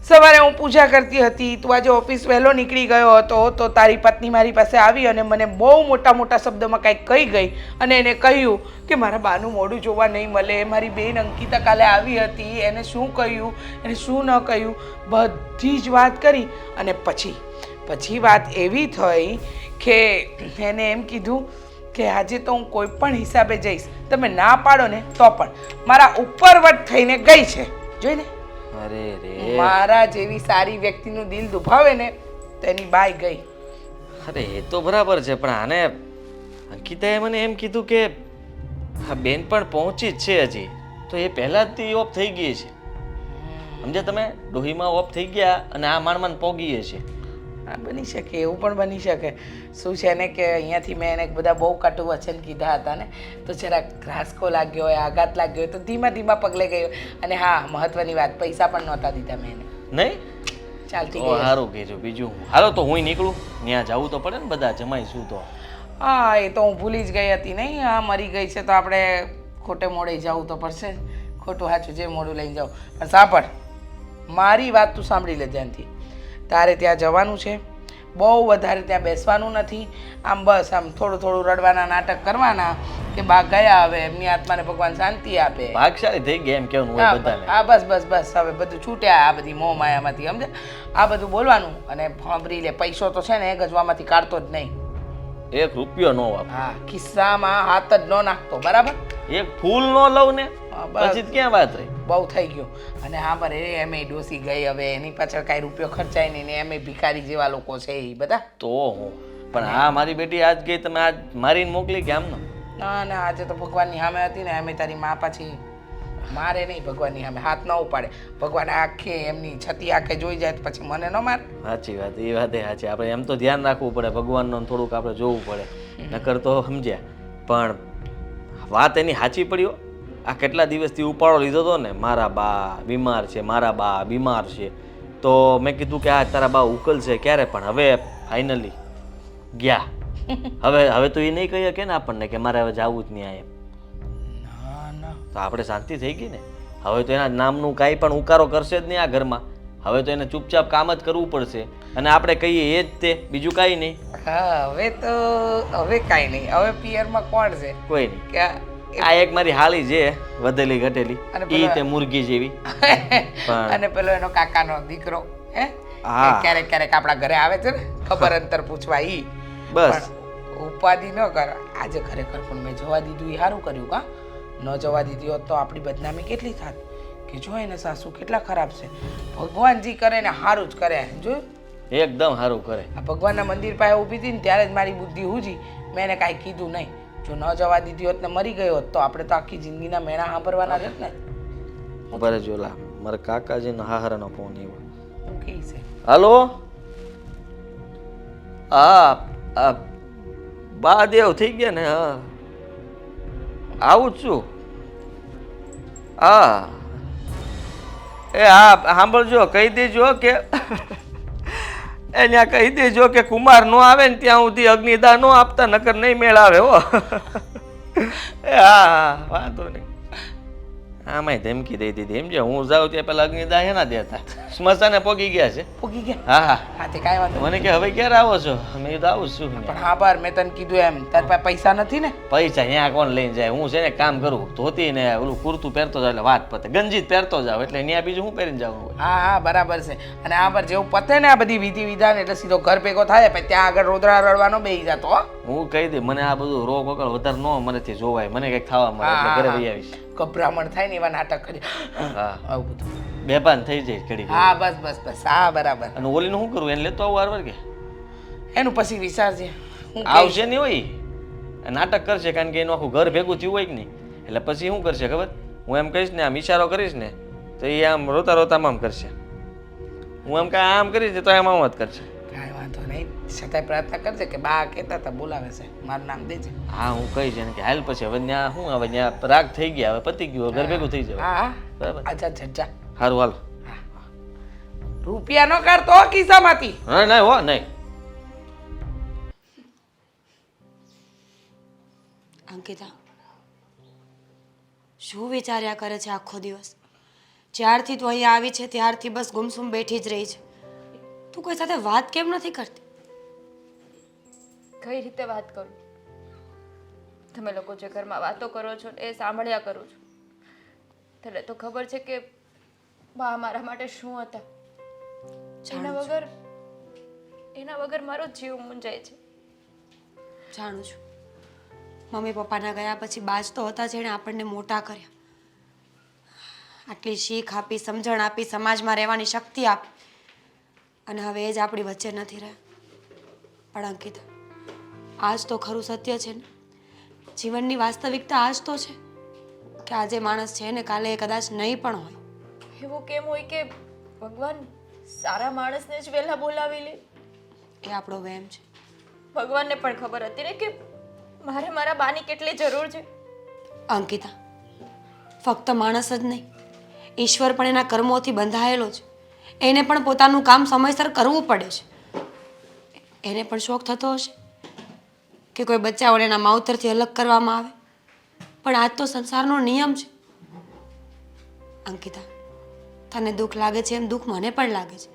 સવારે હું પૂજા કરતી હતી, તું આજે ઓફિસ વહેલો નીકળી ગયો હતો, તો તારી પત્ની મારી પાસે આવી અને મને બહુ મોટા મોટા શબ્દોમાં કંઈક કહી ગઈ અને એને કહ્યું કે મારા બાનું મોઢું જોવા નહીં મળે. મારી બેન અંકિતા કાલે આવી હતી, એને શું કહ્યું, એને શું ન કહ્યું, બધી જ વાત કરી. અને પછી વાત એવી થઈ કે એને એમ કીધું કે આજે તો હું કોઈ પણ હિસાબે જઈશ, તમે ના પાડો ને તો પણ. મારા ઉપરવટ થઈને ગઈ છે, જોઈને. અરે રે, મારા જેવી સારી વ્યક્તિનું દિલ દુભાવે ને તો એની બાઈ ગઈ. અરે એ તો બરાબર છે, પણ આને અંકિતાએ મને એમ કીધું કે આ બેન પણ પહોંચી જ છે હજી, તો એ પહેલાંથી ઓફ થઈ ગઈ છે. સમજ્યા તમે? ડોહીમાં ઓફ થઈ ગયા અને આ માણમાન પોગીએ છે. હા, બની શકે, એવું પણ બની શકે. શું છે ને કે અહીંયાથી મેં એને બધા બહુ કટુ વચન કીધા હતા ને, તો જરાક રાસકો લાગ્યો હોય, આઘાત લાગ્યો હોય, તો ધીમા ધીમા પગલે ગયો. અને હા, મહત્વની વાત, પૈસા પણ નહોતા દીધા મેં એને. નહીં? ચાલતી તો ગઈ. સારું કહેજો. બીજું હું હાલો તો હું નીકળું, ત્યાં જવું તો પડે ને, બધા જમાઈશું તો. હા, એ તો હું ભૂલી જ ગઈ હતી. નહીં, હા, મરી ગઈ છે તો આપણે ખોટે મોડે જવું તો પડશે જ. ખોટું સાચું જે મોડું લઈને જાઉં. પણ સાંભળ, મારી વાત તું સાંભળી લે ધ્યાનથી. તારે ત્યાં જવાનું છે, બહુ વધારે ત્યાં બેસવાનું નથી. આમ બસ આમ થોડું થોડું રડવાના નાટક કરવાના કે બા ગયા, હવે એમની આત્માને ભગવાન શાંતિ આપે. ભાગશાળી થઈ ગયા એમ કેવું હોય બધાને. હા, બસ બસ બસ, હવે બધું છૂટ્યા આ બધી મોહ માયામાંથી, સમજે? આ બધું બોલવાનું અને સાંભળી લે. પૈસો તો છે ને એ ગજવામાંથી કાઢતો જ નહીં. 1 રૂપિયો નો વાપર, હા, ખિસ્સામાં હાથ જ ન નાખતો, બરાબર? એક ફૂલ નો લઉં ને હા, બસ. પછી ક્યાં વાત રહી? બહુ થઈ ગયું. અને હા, પર એમ ડોસી ગઈ, હવે એની પાછળ કાંઈ રૂપિયો ખર્ચાય નહીં ને એમ ભિખારી જેવા લોકો છે એ બધા. તો હું પણ હા, મારી બેટી આજ ગઈ, તમે આજ મારીને મોકલી કે આમ? ના ના, આજે તો ભગવાનની સામે હતી ને, એમે તારી મા પાછી મારે નહીં, ભગવાનની સામે હાથ ન ઉપાડે. ભગવાન આંખે એમની છતી આંખે જોઈ જાય તો પછી મને ન મારે. સાચી વાત, એ વાત એ સાચી. આપણે એમ તો ધ્યાન રાખવું પડે ભગવાનનું, થોડુંક આપણે જોવું પડે, નકર તો સમજ્યા. પણ વાત એની સાચી પડ્યો. આ કેટલા દિવસથી ઉપાડો લીધો હતો ને, મારા બા બીમાર છે, મારા બા બીમાર છે, તો મેં કીધું કે આ તારા બા ઉકલશે ક્યારે, પણ હવે ફાઇનલી ગયા. હવે તો એ નહીં કહી શકે ને આપણને કે મારે હવે જવું જ નહીં આ એમ. ના ના, તો આપણે શાંતિ થઈ ગઈ ને. હવે તો એના નામનું કાંઈ પણ ઉકારો કરશે જ નહીં આ ઘરમાં. હવે તો એને ચૂપચાપ કામ જ કરવું પડશે અને આપણે કહીએ એ જ તે, બીજું કાંઈ નહીં. હા, હવે કાંઈ નહીં. હવે પિયરમાં કોણ છે? કોઈ નહીં. કે આ એક મારી હાળી છે વધેલી ઘટેલી, અને ઈ તે મુરગી જેવી. અને પેલો એનો કાકાનો દીકરો, હે? હા. ક્યારેક ક્યારેક આપણા ઘરે આવે છે ને, ખબર અંતર પૂછવા ઈ. બસ પણ ઉપાધિ ન કર. આજે ખરેખર પણ મેં જવા દીધું એ સારું કર્યું. કા ન જવા દીધી હોત તો આપણી બદનામી કેટલી થાત કે જો એને સાસુ કેટલા ખરાબ છે. ભગવાનજી કરે ને સારું જ કરે. જોયું? એકદમ સારું કરે. આ ભગવાનના મંદિર પાસે ઊભી હતી ને ત્યારે જ મારી બુદ્ધિ હુજી, મેં એને કાંઈ કીધું નહીં. જો ન જવા દીધી હોત ને મરી ગયો હોત તો આપણે તો આખી જિંદગીના મેણા સાંભળવાના રહેત ને. બરે જોલા મારા કાકાજીનો હાહરાનો ફોન આવ્યો. હું કહે છે હલો હા બા દેવ થઈ ગયા ને હા આવું જ છું હા એ હા સાંભળજો કહી દેજો કે એને કહી દેજો કે કુમાર નો આવે ને ત્યાં સુધી અગ્નિદાન નો આપતા નકર નહીં મેળ આવે હો એ હા વાંધો નહીં આમાંય ધમકી દઈ દીધી એમ જે હું જાઉં ત્યાં પેલા અગ્નિદાન એના દેતા સ્મશાને પોગી ગયા છે પૂગી ગયા હા હા હા તે કાંઈ વાંધો મને કે હવે ક્યારે આવો છો મેં કીધું આવું જ છું પણ હા બાર મેં તને કીધું એમ તાર પાસે પૈસા નથી ને પૈસા અહીંયા કોણ લઈને જાય હું છે ને કામ કરું ધોતી ને ઓલું કુર્તું પહેરતો જાવ એટલે વાત પતે ગંજી જ પહેરતો જાવ એટલે ત્યાં બીજું હું પહેરીને જાવ હા હા બરાબર છે અને આ પર જેવું પતે ને આ બધી વિધિ વિધાન એટલે સીધો ઘર ભેગો થાય પછી ત્યાં આગળ રોદડા રડવાનો બેસી જતો હો હું કહી દે મને આ બધું રોગ વગર વધારે ન મનેથી જોવાય મને કંઈક ખાવા મળે એટલે ઘરે વહી આવીશ ગભરામણ થાય ને એવા નાટક કરી હા આવું બધું બેભાન થઈ જાય ઘડી હા બસ બસ બસ હા બરાબર અને ઓલીનું શું કરવું એને લેતો આવું વારવાર કે એનું પછી વિચારજે હું આવશે નહીં હોય આ નાટક કરશે કારણ કે એનું આખું ઘર ભેગું થયું હોય કે નહીં એટલે પછી શું કરશે ખબર હું એમ કહીશ ને આમ ઈશારો કરીશ ને તો એ આમ રોતા રોતા આમ કરશે હું એમ કાંઈ આમ કરીશ ને તો એમ આમ જ કરશે કાંઈ વાંધો નહીં છતાંય પ્રયત્ન કરજે કે બા કહેતા હતા બોલાવે છે મારું નામ દેજે હા હું કહીશ એને કે હાલ પછી હવે ત્યાં શું હવે ત્યાં રાગ થઈ ગયા હવે પતી ગયું ઘર ભેગું થઈ જવાય હા બરાબર આજા જજા સારું હાલો રૂપિયા નો કાઢતો હો ખિસ્સામાંથી હા નહીં હો નહીં અંકિતા શું વિચાર્યા કરે છે આખો દિવસ જ્યારથી તું અહીંયા આવી છે ત્યારથી બસ ગુમસુમ બેઠી જ રહી છે તું કોઈ સાથે વાત કેમ નથી કરતી કઈ રીતે વાત કરું તમે લોકો જે ઘરમાં વાતો કરો છો એ સાંભળ્યા કરું છું તને તો ખબર છે કે બા મારા માટે શું હતા એના વગર મારો જીવ મૂંઝાય છે જાણું છું મમ્મી પપ્પાના ગયા પછી બાજ તો હતા જેણે આપણને મોટા કર્યા આટલી શીખ આપી સમજણ આપી સમાજમાં રહેવાની શક્તિ આપી અને હવે એ જ આપણી વચ્ચે નથી રહ્યા પણ અંકિતા આજ તો ખરું સત્ય છે ને જીવનની વાસ્તવિકતા આજ તો છે કે આજે માણસ છે ને કાલે કદાચ નહીં પણ હોય એવું કેમ હોય કે ભગવાન સારા માણસને જ વહેલા બોલાવી લે એ આપણો વહેમ છે ભગવાનને પણ ખબર હતી ને કે મારે મારા બાની કેટલી જરૂર છે અંકિતા ફક્ત માણસ જ નહીં ઈશ્વર પણ એના કર્મોથી બંધાયેલો છે એને પણ પોતાનું કામ સમયસર કરવું પડે છે એને પણ શોખ થતો હશે કે કોઈ બચ્ચાઓને એના માવતરથી અલગ કરવામાં આવે પણ આજ તો સંસારનો નિયમ છે અંકિતા તને દુઃખ લાગે છે એમ દુઃખ મને પણ લાગે છે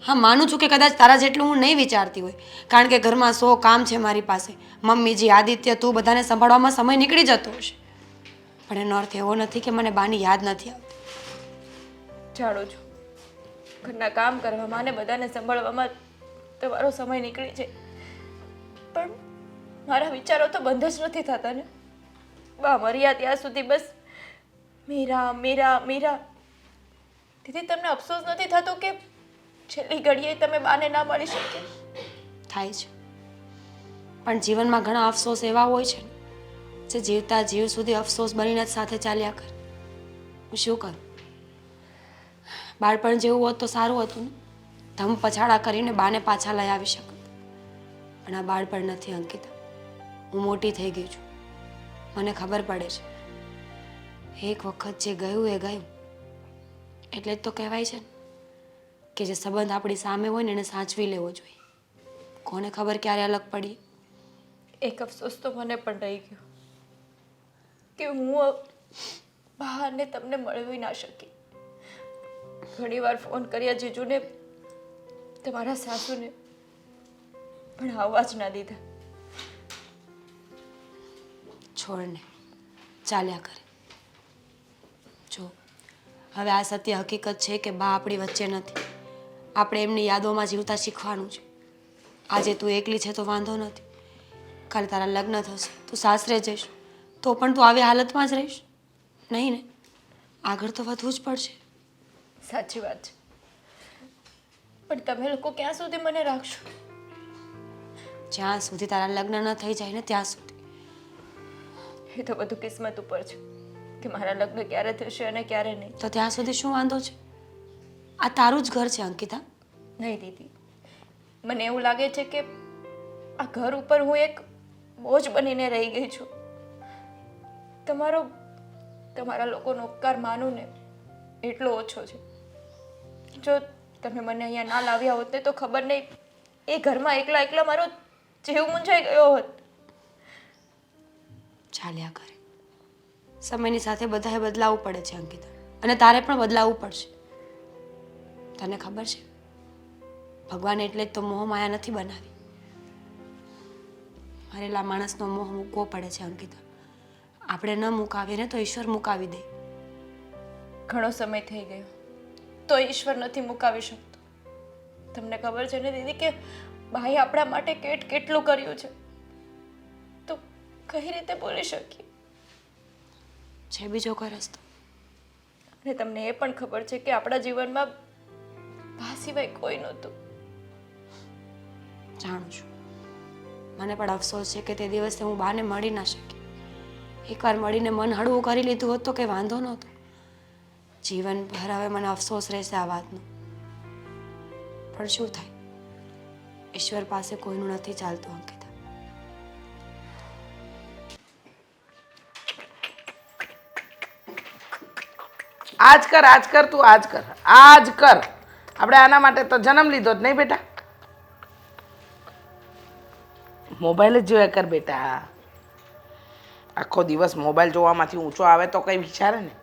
હા માનું છું કે કદાચ તારા જેટલું હું નહીં વિચારતી હોય કારણ કે ઘરમાં 100 કામ છે મારી પાસે મમ્મીજી આદિત્ય તું બધાને સંભાળવામાં સમય નીકળી જતો હશે પણ એનો અર્થ એવો નથી કે મને બાની યાદ નથી આવતી જાણું છું ઘરના કામ કરવામાં અને બધાને સંભાળવામાં તમારો સમય નીકળી છે પણ મારા વિચારો તો બંધ જ નથી થતા ને બા મર્યા ત્યાં સુધી બસ મીરા મીરા મીરા દીદી તમને અફસોસ નથી થતો કે છેલ્લી ઘડીએ તમે બાને ના મળી શકે થાય છે પણ જીવનમાં ઘણા અફસોસ એવા હોય છે જે જીવતા જીવ સુધી અફસોસ બનીને જ સાથે ચાલ્યા કરે હું શું કરું બાળપણ જેવું હોત તો સારું હતું ને ધમ પછાડા કરીને બાને પાછા લઈ આવી શકત પણ આ બાળપણ નથી અંકિતા હું મોટી થઈ ગઈ છું મને ખબર પડે છે એક વખત જે ગયું એ ગયું એટલે જ તો કહેવાય છે ને કે જે સંબંધ આપણી સામે હોય ને એને સાચવી લેવો જોઈએ કોને ખબર ક્યારે અલગ પડી એક અફસોસ તો મને પણ રહી ગયો કે હું બહારને તમને મળવી ના શકી ઘણીવાર ફોન કર્યા જીજુને તમારા સાસુને પણ આવવા જ ના દીધા છોડને ચાલ્યા કરે જો હવે આ સત્ય હકીકત છે કે બા આપણી વચ્ચે નથી આપણે એમની યાદોમાં જીવતા શીખવાનું છે આજે તું એકલી છે તો વાંધો નથી કાલે તારા લગ્ન થશે તું સાસરે જઈશ તો પણ તું આવી હાલતમાં જ રહીશ નહીં ને આગળ તો વધવું જ પડશે સાચી વાત છે પણ તમે લોકો ક્યાં સુધી મને રાખશો જ્યાં સુધી તારા લગ્ન ન થઈ જાય ને ત્યાં સુધી એ તો બધું કિસ્મત ઉપર છે કે મારા લગ્ન ક્યારે થશે અને ક્યારે નહીં તો ત્યાં સુધી શું વાંધો છે આ તારું જ ઘર છે અંકિતા. નહીં દીદી, મને એવું લાગે છે કે આ ઘર ઉપર હું એક બોજ બનીને રહી ગઈ છું. તમારા લોકોનો ઉપકાર માનું ને એટલો ઓછો છે. જો તમે મને અહીંયા ના લાવ્યા હોત ને તો ખબર નહીં એ ઘરમાં એકલા એકલા મારો જીવ મૂંઝાઈ ગયો હોત. ચાલ્યા કરે. સમયની સાથે બધાએ બદલાવવું પડે છે અંકિતા, અને તારે પણ બદલાવવું પડશે. તને ખબર છે, ભગવાન એટલે જ તો મોહ માયા નથી બનાવી. મરેલા માણસનો મોહ મૂકવો પડે છે અંકિતા. આપણે ન મુકાવીએ ને તો ઈશ્વર મુકાવી દે. ઘણો સમય થઈ ગયો તો ઈશ્વર નથી મુકાવી શકતો. તમને ખબર છે ને દીદી કે ભાઈ આપણા માટે કેટલું કર્યું છે, તો કઈ રીતે બોલી શકીએ? છે બીજો કોઈ રસ્તો? અને તમને એ પણ ખબર છે કે આપણા જીવનમાં બા સિવાય કોઈ નહોતું. જાણું છું. મને પણ અફસોસ છે કે તે દિવસે હું બાને મળી ના શકી. એકવાર મળીને મન હળવું કરી લીધું હોત તો કંઈ વાંધો નહોતો. જીવનભર હવે મને અફસોસ રહેશે આ વાતનો. પણ શું થાય, ઈશ્વર પાસે કોઈનું નથી ચાલતું અંકિતા. આજ કર તું આજ કર. આપણે આના માટે તો જન્મ લીધો જ નહીં બેટા. મોબાઈલ જ જોયા કર બેટા. આખો દિવસ મોબાઈલ જોવામાંથી ઊંચો આવે તો કંઈ વિચારે ને.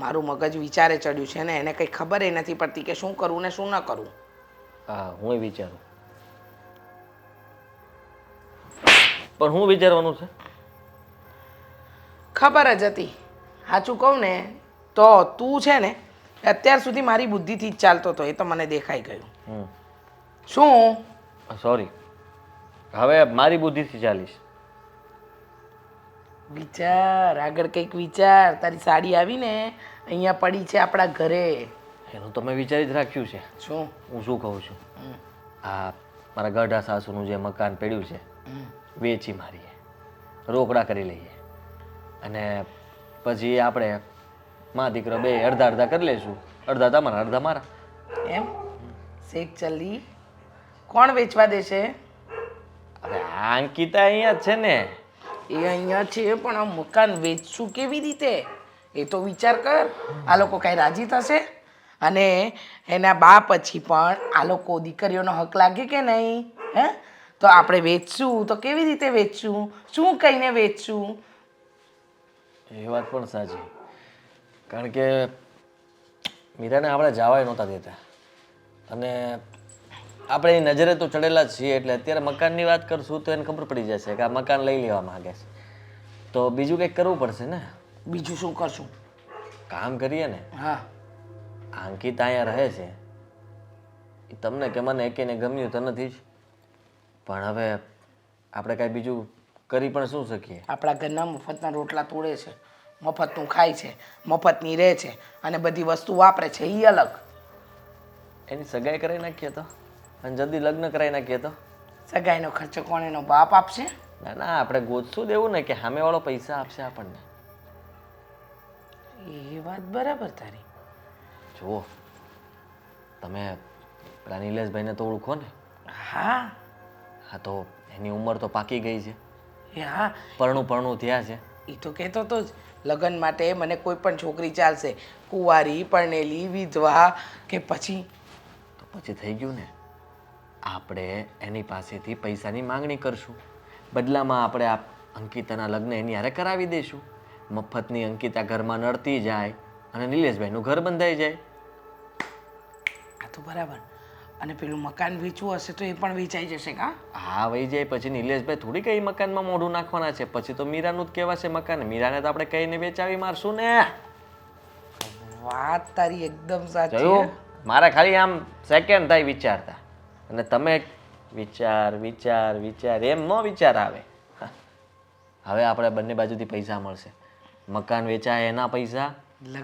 મારું મગજ વિચારે ચડ્યું છે ને એને કંઈ ખબર નથી પડતી કે શું કરવું ને શું ન કરવું. હા, હું વિચારું. પણ હું વિચારવાનું છે? ખબર જ હતી. સાચું કહું ને તો તું છે ને અત્યાર સુધી મારી બુદ્ધિથી જ ચાલતો હતો, એ તો મને દેખાઈ ગયું. શું? સોરી, હવે મારી બુદ્ધિથી ચાલીશ. વિચાર આગળ કંઈક વિચાર. તારી સાડી આવી ને અહીંયા પડી છે આપણા ઘરે. એનું તો મેં વિચારી જ રાખ્યું છે. શું? હું શું કહું છું, આ મારા ગઢા સાસુનું જે મકાન પડ્યું છે વેચી મારીએ, રોકડા કરી લઈએ, અને પછી આપણે માં દીકરો બે અડધા અડધા કરી લઈશું. અડધા તમારા અડધા મારા. એમ? શેખ ચલ્લી કોણ વેચવા દેશે? અરે આ અંકિતા અહીંયા જ છે ને. એ અહીંયા છે પણ આ મકાન વેચશું કેવી રીતે એ તો વિચાર કર. આ લોકો કાંઈ રાજી થશે? અને એના બા પછી પણ આ લોકો દીકરીઓનો હક લાગે કે નહીં? હે? તો આપણે વેચશું તો કેવી રીતે વેચશું? શું કહીને વેચશું? એ વાત પણ સાચી, કારણ કે મીરાને આપણે જવાય નહોતા દેતા, અને આપણે એની નજરે તો ચડેલા જ છીએ. એટલે અત્યારે મકાનની વાત કરશું તો એને ખબર પડી જશે કે આ મકાન લઈ લેવા માંગે છે. તો બીજું કંઈક કરવું પડશે ને. બીજું શું કરશું? કામ કરીએ ને. હા, અંકિત અહીંયા રહે છે, એ તમને કે મને એકેને ગમ્યું તો નથી જ, પણ હવે આપણે કાંઈ બીજું કરી પણ શું શકીએ? આપણા ઘરના મફતના રોટલા તોડે છે, મફતનું ખાય છે, મફતની રહે છે અને બધી વસ્તુ વાપરે છે, એ અલગ. એની સગાઈ કરાવી નાખીએ તો, અને જલ્દી લગ્ન કરાવી નાખીએ તો. સગાઈનો ખર્ચો કોણ એનો બાપ આપશે? ના ના, આપણે ગોતશું દેવું ને કે સામેવાળો પૈસા આપશે આપણને. એ વાત બરાબર તારી. જુઓ, તમે પેલા નિલેશભાઈને તો ઓળખો ને? હા. હા, તો એની ઉંમર તો પાકી ગઈ છે. એ હા, પરણું થયા છે. એ તો કહેતો હતો જ લગ્ન માટે મને કોઈ પણ છોકરી ચાલશે, કુંવારી, પરણેલી, વિધવા કે પછી. તો પછી થઈ ગયું ને. આપણે એની પાસેથી પૈસાની માંગણી કરશું, બદલામાં આપણે આ અંકિતાના લગ્ન એની હારે કરાવી દઈશું. મફતની અંકિતા ઘરમાં નડતી જાય અને નિલેશભાઈનું ઘર બંધાઈ જાય. આ તો બરાબર. અને પેલું મકાન વેચવું હશે તો એ પણ વેચાઈ જશે કા? હા, વહી જાય. પછી નિલેશભાઈ થોડી કઈ મકાનમાં મોઢું નાખવાના છે. પછી તો મીરાનું જ કહેવાશે મકાન. મીરાને તો આપણે કહીને વેચાવી મારશું ને. વાત તારી એકદમ સાચી. જોયું? મારે ખાલી આમ સેકન્ડ થાય વિચારતા, અને તમે વિચાર વિચાર વિચાર એમ ન વિચાર આવે. હવે આપણે બંને બાજુથી પૈસા મળશે. મકાન વેચાય એના પૈસા,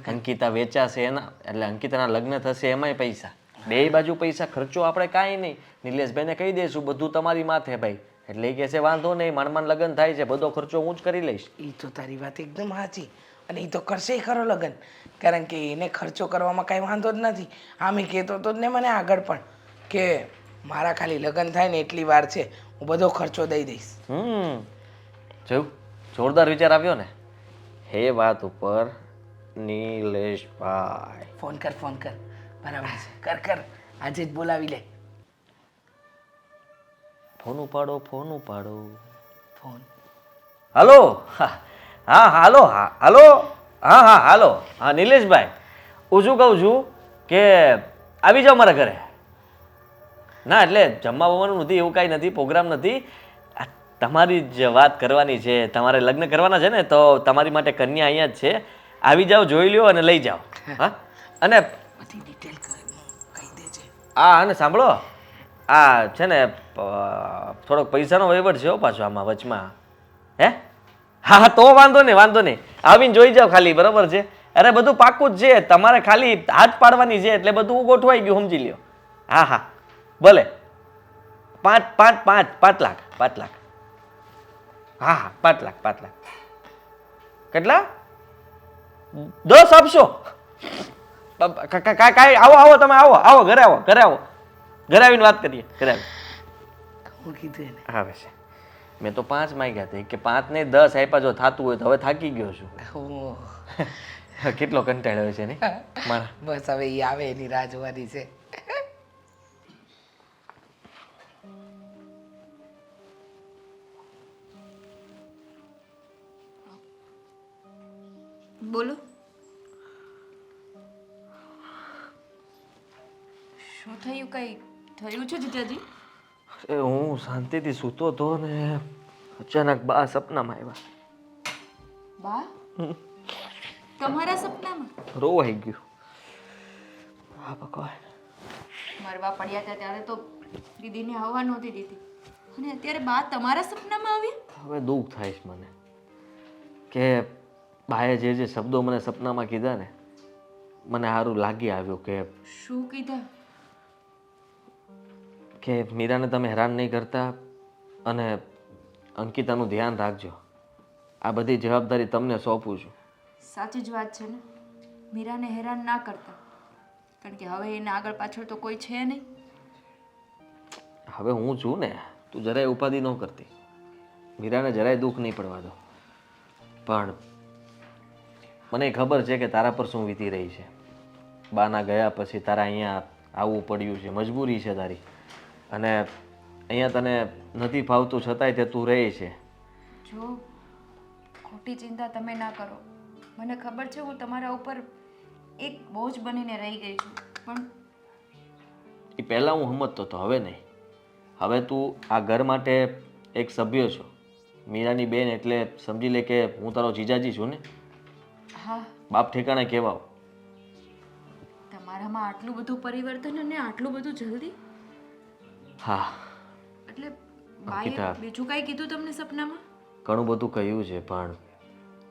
અંકિતા વેચાશે એના, એટલે અંકિતાના લગ્ન થશે એમાંય પૈસા. બે બાજુ પૈસા. ખર્ચો આપણે કાંઈ નહીં. નિલેશભાઈને કહી દઈશું બધું તમારી માથે ભાઈ, એટલે એ કહેશે વાંધો નહીં, માંડ લગ્ન થાય છે, બધો ખર્ચો હું જ કરી લઈશ. એ તો તારી વાત એકદમ સાચી. અને એ તો કરશે ખરો લગ્ન, કારણ કે એને ખર્ચો કરવામાં કાંઈ વાંધો જ નથી. આમ કહેતો હતો જ ને મને આગળ પણ કે મારા ખાલી લગ્ન થાય ને એટલી વાર છે, હું બધો ખર્ચો દઈ દઈશ. જોયું, જોરદાર વિચાર આવ્યો ને. એ વાત ઉપર નિલેશભાઈ, ફોન કર, બરાબર છે, કર આજે જ બોલાવી લે. ફોન ઉપાડો, ફોન ઉપાડો. ફોન હાલો, હા હાલો, હાલો, હા નિલેશભાઈ, હું શું કહું છું કે આવી જાઓ મારા ઘરે. ના એટલે જમવા બમવાનું નથી, એવું કાંઈ નથી, પ્રોગ્રામ નથી. આ તમારી જ વાત કરવાની છે. તમારે લગ્ન કરવાના છે ને, તો તમારી માટે કન્યા અહીંયા જ છે. આવી જાઓ, જોઈ લ્યો અને લઈ જાઓ. હા, અને બધી ડિટેલ કહી દેજે. હા, અને સાંભળો, આ છે ને થોડોક પૈસાનો વહીવટ છે હો પાછો આમાં વચમાં. હે હા, તો વાંધો નહીં, આવીને જોઈ જાઓ ખાલી, બરાબર છે. અરે બધું પાક્કું જ છે, તમારે ખાલી હાથ પાડવાની છે, એટલે બધું ગોઠવાઈ ગયું, સમજી લ્યો. હા ભલે, 5 લાખ. હા 5 લાખ. કેટલા? 10 આપશો? કાંઈ આવો તમે આવો ઘરે આવો, ઘરે આવીને વાત કરીએ. હું કીધું એને. આવે છે. મેં તો 5 માંગ્યા હતા, કે 5 ને 10 આપ્યા. જો થતું હોય તો હવે થાકી ગયો છું. ઓહ, કેટલો કંટાળ્યો છે ને મારા. બસ હવે એ આવે એની રાહ જોવાની છે. બોલો, શું થયું? કઈ થયું છે જીજાજી? અરે હું શાંતિથી સૂતો હતો ને અચાનક બા સપનામાં આવ્યા. બા તમારા સપનામાં? રોવાઈ ગયું. હા ભગવાન, મરવા પડ્યા હતા ત્યારે તો દીદીને આવવા નહોતી દીધી, અને અત્યારે બા તમારા સપનામાં આવ્યા? હવે દુઃખ થાય છે મને કે બાએ જે શબ્દો મને સપનામાં કીધા ને, મને સારું લાગી આવ્યું કે શું કીધા? કે મીરાને તમે હેરાન નહીં કરતા અને અંકિતાનું ધ્યાન રાખજો. આ બધી જવાબદારી તમને સોંપું છું. સાચી જ વાત છે ને, મીરાને હેરાન ના કરતા, કારણ કે હવે એને આગળ પાછળ તો કોઈ છે નહીં. હવે હું છું ને, તું જરાય ઉપાધિ ન કરતી. મીરાને જરાય દુઃખ નહીં પડવા દો. પણ મને ખબર છે કે તારા પર શું વીતી રહી છે. બાના ગયા પછી તારા અહીંયા આવવું પડ્યું છે, મજબૂરી છે તારી, અને અહીંયા તને નથી ફાવતું છતાંય તે તું રહે છે. જો ખોટી ચિંતા તમે ના કરો, મને ખબર છે હું તમારા ઉપર એક બોજ બનીને રહી ગઈ છું, પણ એ પહેલાં હું સમજતો હતો, હવે નહીં. હવે તું આ ઘર માટે એક સભ્ય છો. મીરાની બેન એટલે સમજી લે કે હું તારો જીજાજી છું ને. હા, બાપ ઠેકાણે કહેવાવ. તમારામાં આટલું બધું પરિવર્તન અને આટલું બધું જલ્દી? હા, એટલે બાએ અંકિતા. બીજું કાંઈ કીધું તમને સપનામાં? ઘણું બધું કહ્યું છે, પણ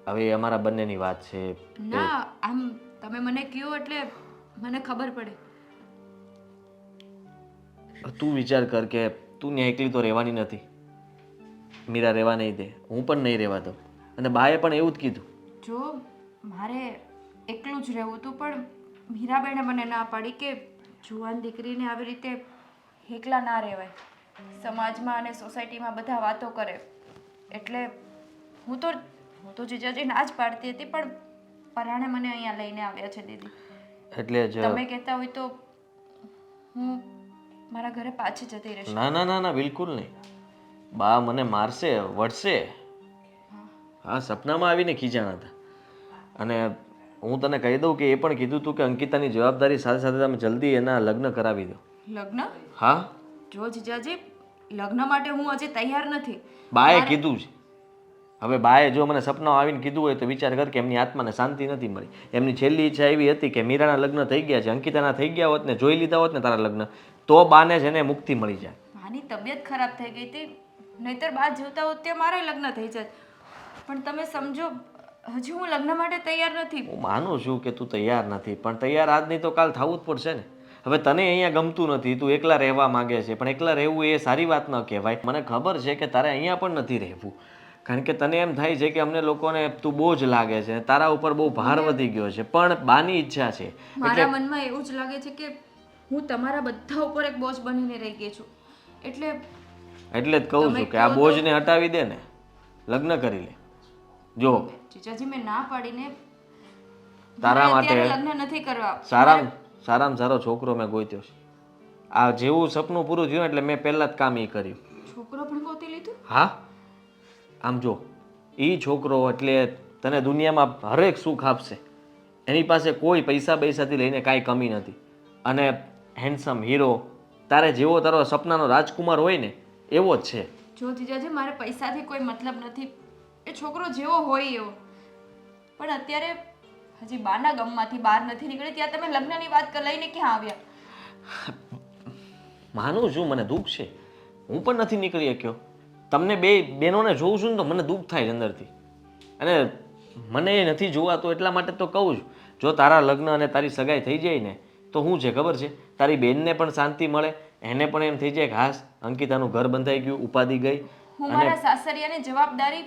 હવે એ અમારા બંનેની વાત છે. ના, આમ તમે મને કહો એટલે મને ખબર પડે. તું વિચાર કર કે તું ત્યાં એકલી તો રહેવાની નથી. મીરા રહેવા નહીં દે, હું પણ નહીં રહેવા દઉં, અને બાએ પણ એવું જ કીધું. જો મારે એકલું જ રહેવું હતું, પણ મીરાબેને મને ના પાડી કે જુવાન દીકરીને આવી રીતે એકલા ના રહેવાય. સમાજમાં અને સોસાયટીમાં બધા વાતો કરે, એટલે હું તો જીજાજી ના જ પાડતી હતી, પણ પરાણે મને અહીંયા લઈને આવ્યા છે દીદી. એટલે જ તમે કહેતા હોય તો હું મારા ઘરે પાછી જતી રહીશ. ના, બિલકુલ નહીં. બા મને મારશે, વળશે. હા, સપનામાં આવીને ખીજાણા હતા. અને હું તને કહી દઉં કે એ પણ કીધું હતું કે અંકિતાની જવાબદારી સાથે સાથે તમે જલ્દી એના લગ્ન કરાવી દો. લગ્ન? હા, જો જીજાજી, લગ્ન માટે હું હજી તૈયાર નથી. બાએ કીધું છે. હવે બાએ જો મને સપનામાં આવીને કીધું હોય તો વિચાર કર કે એમની આત્માને શાંતિ નથી મળી. એમની છેલ્લી ઈચ્છા એવી હતી કે મીરાના લગ્ન થઈ ગયા છે, અંકિતાના થઈ ગયા હોત ને જોઈ લીધા હોત ને તારા લગ્ન, તો બાને છે ને મુક્તિ મળી જાય. માની તબિયત ખરાબ થઈ ગઈ હતી, નહીતર બા જીવતા હોત ત્યાં મારે લગ્ન થઈ જાય. પણ તમે સમજો, હજી હું લગ્ન માટે તૈયાર નથી. હું માનું છું કે તું તૈયાર નથી, પણ તૈયાર આજ નહીં તો કાલ થવું જ પડશે ને. હવે તને અહીંયા ગમતું નથી, તું એકલા રહેવા માંગે છે, પણ એકલા રહેવું એ સારી વાત ન કહેવાય. મને ખબર છે કે તારે અહીંયા પણ નથી રહેવું, કારણ કે તને એમ થાય છે કે અમને લોકોને તું બોજ લાગે છે, તારા ઉપર બહુ ભાર વધી ગયો છે, પણ બાની ઈચ્છા છે. મારા મનમાં એવું જ લાગે છે કે હું તમારા બધા ઉપર એક બોજ બનીને રહી ગઈ છું. એટલે એટલે જ કહું છું કે આ બોજને હટાવી દે ને, લગ્ન કરી લે. જો જીજાજી મેં ના પાડીને તારા મારે અત્યારે માટે લગ્ન નથી કરવા. સારામાં સારો છોકરો મેં ગોત્યો છે. આ જેવું સપનું પૂરું થયું એટલે મેં પહેલા જ કામ એ કર્યું. છોકરો પણ ગોતી લીધું? હા, આમ જો એ છોકરો એટલે તને દુનિયામાં હરેક સુખ આપશે. એની પાસે કોઈ પૈસાથી લઈને કાંઈ કમી નથી, અને હેન્ડસમ હીરો, તારે જેવો તારો સપનાનો રાજકુમાર હોય ને એવો જ છે. જો જીજાજી મારે પૈસાથી કોઈ મતલબ નથી, એ છોકરો જેવો હોય એવો. પણ અત્યારે હજી બાના ગમમાંથી બહાર નથી નીકળી ત્યાં તમે લગ્નની વાત લઈને ક્યાં આવ્યા? માનું છું મને દુઃખ છે, હું પણ નથી નીકળી શક્યો. તમને બે બહેનોને જોઉં છું ને તો મને દુઃખ થાય છે અંદરથી, અને મને એ નથી જોવાતો એટલા માટે તો કહું છું. જો તારા લગ્ન અને તારી સગાઈ થઈ જાય ને તો શું છે ખબર છે, તારી બેનને પણ શાંતિ મળે, એને પણ એમ થઈ જાય કે હાસ અંકિતાનું ઘર બંધાઈ ગયું, ઉપાધિ ગઈ. હું મારા સાસરિયાની જવાબદારી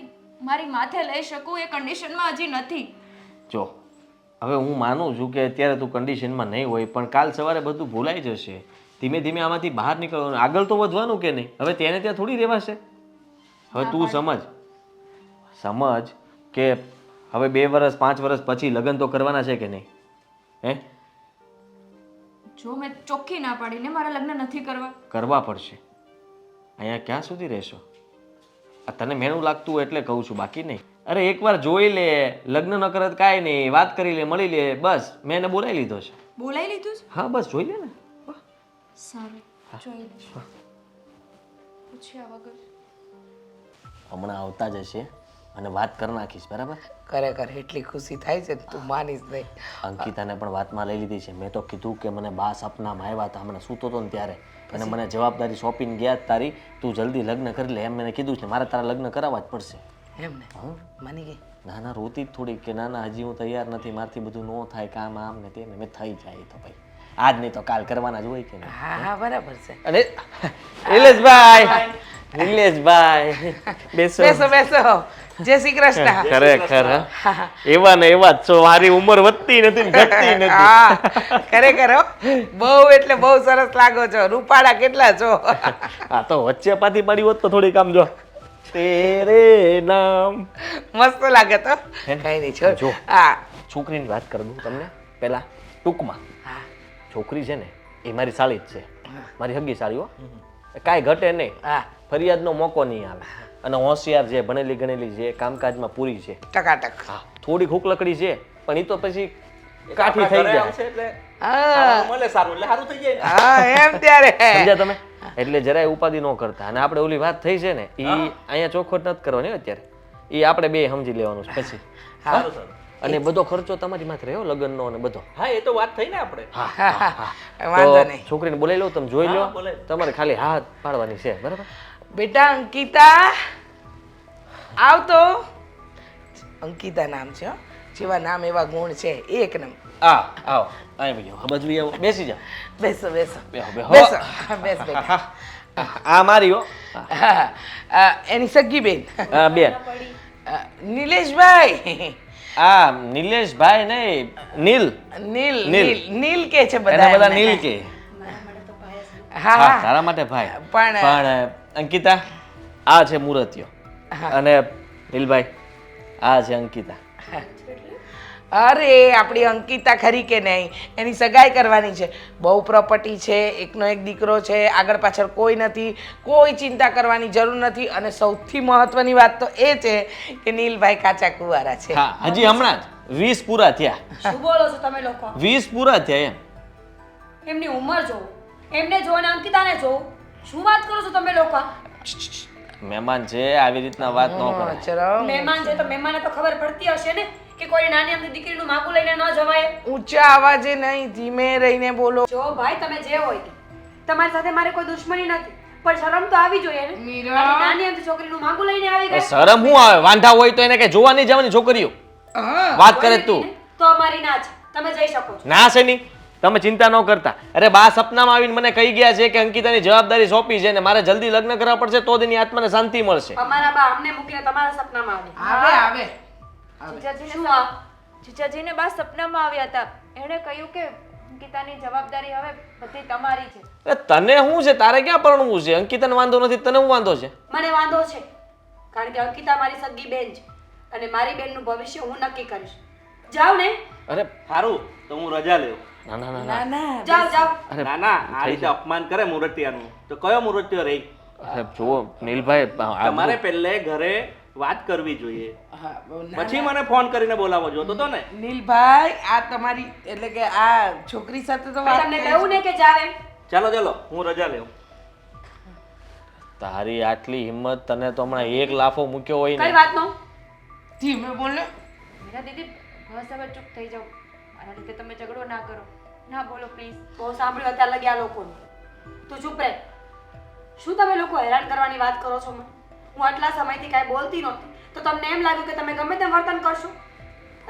મારી માથે લઈ શકું એ કન્ડિશનમાં હજી નથી. જો હવે હું માનું છું કે અત્યારે તું કન્ડિશનમાં નહીં હોય, પણ કાલ સવારે બધું ભૂલાઈ જશે. ધીમે ધીમે આમાંથી બહાર નીકળવાનું, આગળ તો વધવાનું કે નહીં. હવે તેને ત્યાં થોડી રહેવાશે. હવે તું સમજ કે હવે 2 વર્ષ 5 વર્ષ પછી લગ્ન તો કરવાના છે કે નહીં? હે, જો મેં ચોખ્ખી ના પાડીને મારા લગ્ન નથી કરવા પડશે. અહીંયા ક્યાં સુધી રહેશો? આ તને મેણું લાગતું હોય એટલે કહું છું, બાકી નહીં. અરે એકવાર જોઈ લે, લગ્ન ન કરે કાંઈ નહીં, વાત કરી લે, મળી લે, બસ મેં એને બોલાવી લીધો છે. બોલાઈ લીધું છે? હા બસ જોઈ લે ને. સારું, જોઈ લઈશ. પૂછ્યા વગર હમણાં આવતા જ હશે અને વાત કરી નાખીશ, બરાબર? ખરેખર એટલી ખુશી થાય છે તું માનીશ નહીં. અંકિતાને પણ વાતમાં લઈ લીધી છે. મેં તો કીધું કે મને બા સપનામાં આવ્યા હતા, હમણાં સૂતો હતો ને ત્યારે, અને મને જવાબદારી સોંપીને ગયા તારી, તું જલ્દી લગ્ન કરી લે એમ મને કીધું છે. મારે તારા લગ્ન કરાવવા જ પડશે. એમ ને? માની ગઈ? ના ના, રોતી જ થોડીક કે ના ના હજી હું તૈયાર નથી, મારથી બધું ન થાય, કામ આમ ને તેમ. મેં થઈ જાય તો ભાઈ આજ નહીં તો કાલ કરવાના જ હોય કે નહીં? હા હા બરાબર છે. અને નિલેશભાઈ બેસો બેસો બેસો. જય શ્રી કૃષ્ણ. ખરેખર એવા ને એવા જ છો. મારી ઉંમર વધતી નથી ને ઘટતી નથી. હા ખરેખર હો, બહુ એટલે બહુ સરસ લાગો છો. રૂપાળા કેટલા છો. આ તો વચ્ચે પાછી પડી હોત તો થોડીક આમ જો તેરે નામ મસ્ત લાગે તો. કઈ નહીં છો. જો. હા છોકરીની વાત કરી દઉં તમને પહેલા ટૂંકમાં. હા છોકરી છે ને એ મારી સાળી જ છે, મારી હગી સાળી હો. કાંઈ ઘટે નહીં, હા ફરિયાદનો મોકો નહીં આવે, અને હોશિયાર છે, ભણેલી ગણેલી છે, કામકાજમાં પૂરી છે. ટકાટક. હા થોડી હૂક લકડી છે પણ એ તો પછી કાઠી થઈ જાય. હા એમ ત્યારે સમજ્યા તમે? એટલે જરાય ઉપાધિ ન કરતા. અને આપણે ઓલી વાત થઈ છે ને એ અહીંયા ચોખવટ નથી કરવાની અત્યારે, એ આપણે બે સમજી લેવાનું છે પછી. અને બધો ખર્ચો તમારી માથે રહ્યો લગ્નનો અને બધો. હા એ તો વાત થઈ ને આપણે. વાંધો તો નહીં. છોકરીને બોલાવી લો, તમે જોઈ લો, તમારે ખાલી હાથ પાડવાની છે, બરાબર? બેટા અંકિતા આવ તો. અંકિતા નામ છે હો. જેવા નામ એવા ગુણ છે. એક નંબર. આવો અહીં ભાઈ આવો, બજવી આવો, બેસી જાઓ. બેસો બેસો બેહો બેહો. બેસો. બેસ બેટા. આ મારી હો. એની સગી બેન બેન. નિલેશભાઈ. નિલેશભાઈ નહીં, નીલ. નીલ નીલ. નીલ નીલ કે છે એને બધા બધા એમને. નીલ કે. હા હા હા તારા માટે ભાઈ. પણ પણ અંકિતા આ છે મૂર્તિઓ, અને નીલભાઈ આ છે અંકિતા. અરે આપણી અંકિતા ખરી કે નહીં, એની સગાઈ કરવાની છે. બહુ પ્રોપર્ટી છે, એકનો એક દીકરો છે, આગળ પાછળ કોઈ નથી, કોઈ ચિંતા કરવાની જરૂર નથી. અને સૌથી મહત્વની વાત તો એ છે કે નીલભાઈ કાચા કુંવારા છે. હા હજી હમણાં જ 20 પૂરા થયા. શું બોલો છો તમે લોકો? 20 પૂરા થયા એમ. એમની ઉંમર જોવો, એમને જોવો ને અંકિતાને જોવો. શું વાત કરો છો તમે લોકો? મહેમાન છે, આવી રીતના વાત ન કરે. ચલો મહેમાન છે તો મહેમાનને તો ખબર પડતી હશે ને કે કોઈ નાની અમથી દીકરીનું માગું લઈને ન જવાય. ઊંચા અવાજે નહીં, ધીમે રહીને બોલો. જો ભાઈ તમે જે હોય તે. તમારી સાથે મારે કોઈ દુશ્મની નથી, પણ શરમ તો આવી જોઈએ ને. મીરા. આટલી નાની અમથી છોકરીનું માગું લઈને આવી ગયા. શરમ શું આવે? વાંઢા હોય તો એને કઈ જોવા નહીં જવાની છોકરીઓ. વાત કરે તું. તો અમારી ના છે, તમે જઈ શકો છો. ના છે નહીં. તમે ચિંતા ન કરતા. અરે બા સપનામાં આવીને મને કહી ગયા છે કે અંકિતાની જવાબદારી સોંપી છે ને મારે જલ્દી લગ્ન કરવા પડશે તો જ એની આત્માને શાંતિ મળશે. અમારા બા અમને મૂકીને તમારા સપનામાં આવે આવે જીજાજીને બા સપનામાં આવ્યા હતા. એણે કહ્યું કે અંકિતાની જવાબદારી હવે બધી તમારી છે. અરે તને શું છે? તારે ક્યાં પરણવું છે? અંકિતાને વાંધો નથી, તને શું વાંધો છે? મને વાંધો છે કારણ કે અંકિતા મારી સગી બેન છે અને મારી બેનનું ભવિષ્ય હું નક્કી કરીશ. જાઓ ને. અરે સારું તો હું રજા લેવું. ના ના ના ના. ના ના જાઓ જાઓ. ના ના આ રીતે અપમાન કરે મૂર્તિયાનું તો કયો મૂર્તિયો રહી? અરે જુઓ નીલભાઈ, તમારે પહેલે ઘરે વાત કરવી જોઈએ, હા, બહુ ના. પછી મને ફોન કરીને બોલાવો જોતો તો ને. નીલભાઈ આ તમારી એટલે કે આ છોકરી સાથે તો મેં વાત તમને કરી. કહ્યું ને કે જાવ એમ. ચાલો ચાલો હું રજા લેવું. તારી આટલી હિંમત, તને તો હમણાં એક લાફો મૂક્યો હોય કઈ ને. વાતનો? ધીમે બોલો. મીરા દીદી બસ હવે ચૂપ થઈ જાઓ. મારા લીધે તમે ઝઘડો ના કરો. ના બોલો પ્લીઝ. બહુ સાંભળ્યું અત્યારે લગી આ લોકોનું. તું ચૂપ રહે. શું તમે લોકો હેરાન કરવાની વાત કરો છો મને? હું આટલા સમયથી કાંઈ બોલતી નહોતી તો તમને એમ લાગ્યું કે તમે ગમે તેમ વર્તન કરશો?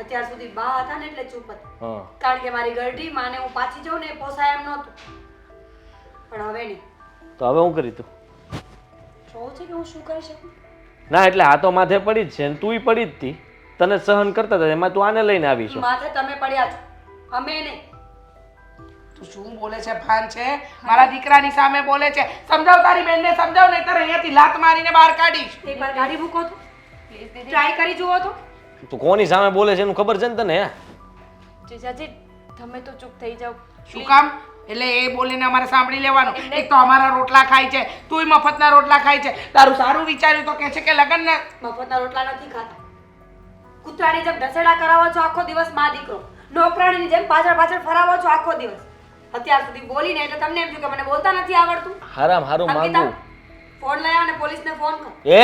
અત્યાર સુધી બા હતા ને એટલે ચૂપ હતી. હા કારણ કે મારી ગરડી માને હું પાછી જાઉં ને એ પોસાય એમ નહોતું. પણ હવે નહીં. તો હવે હું કરી તું? જોઉં છે કે હું શું કરી શકું. ના એટલે આ તો માથે પડી જ છે ને તુંય પડી જ હતી. તને સહન કરતા હતા એમાં તું આને લઈને આવી છો. માથે તમે પડ્યા છો, અમે નહીં. તું શું બોલે છે? ભાન છે? મારા દીકરાની સામે બોલે છે. સમજાવ તારી બેનને, સમજાવ નહીં તારે અહીંયાથી લાત મારીને બહાર કાઢીશ. એકવાર ગાડી મૂકો તો, પ્લીઝ દીદી. ટ્રાય કરી જુઓ તો. તું કોની સામે બોલે છે એનું ખબર છે ને તને? હે જીજાજી તમે તો ચૂપ થઈ જાઓ. શું કામ? એટલે એ બોલીને અમારે સાંભળી લેવાનું. એક તો અમારા રોટલા ખાય છે, તુંય મફતના રોટલા ખાય છે. તારું સારું વિચાર્યું તો કે છે કે લગન ના. મફતના રોટલા નથી ખાતા. કૂતરાની જેમ ઢસેડા કરાવો છો આખો દિવસ માં દીકરો. નોકરાણીની જેમ પાછળ પાછળ ફરાવો છો આખો દિવસ. અત્યાર સુધી બોલીને એટલે તમને એમ થયું કે મને બોલતા નથી આવડતું. હારામ હારું અંકિતા, માંગુ. ફોન લઈ આવ અને પોલીસને ફોન કર. એ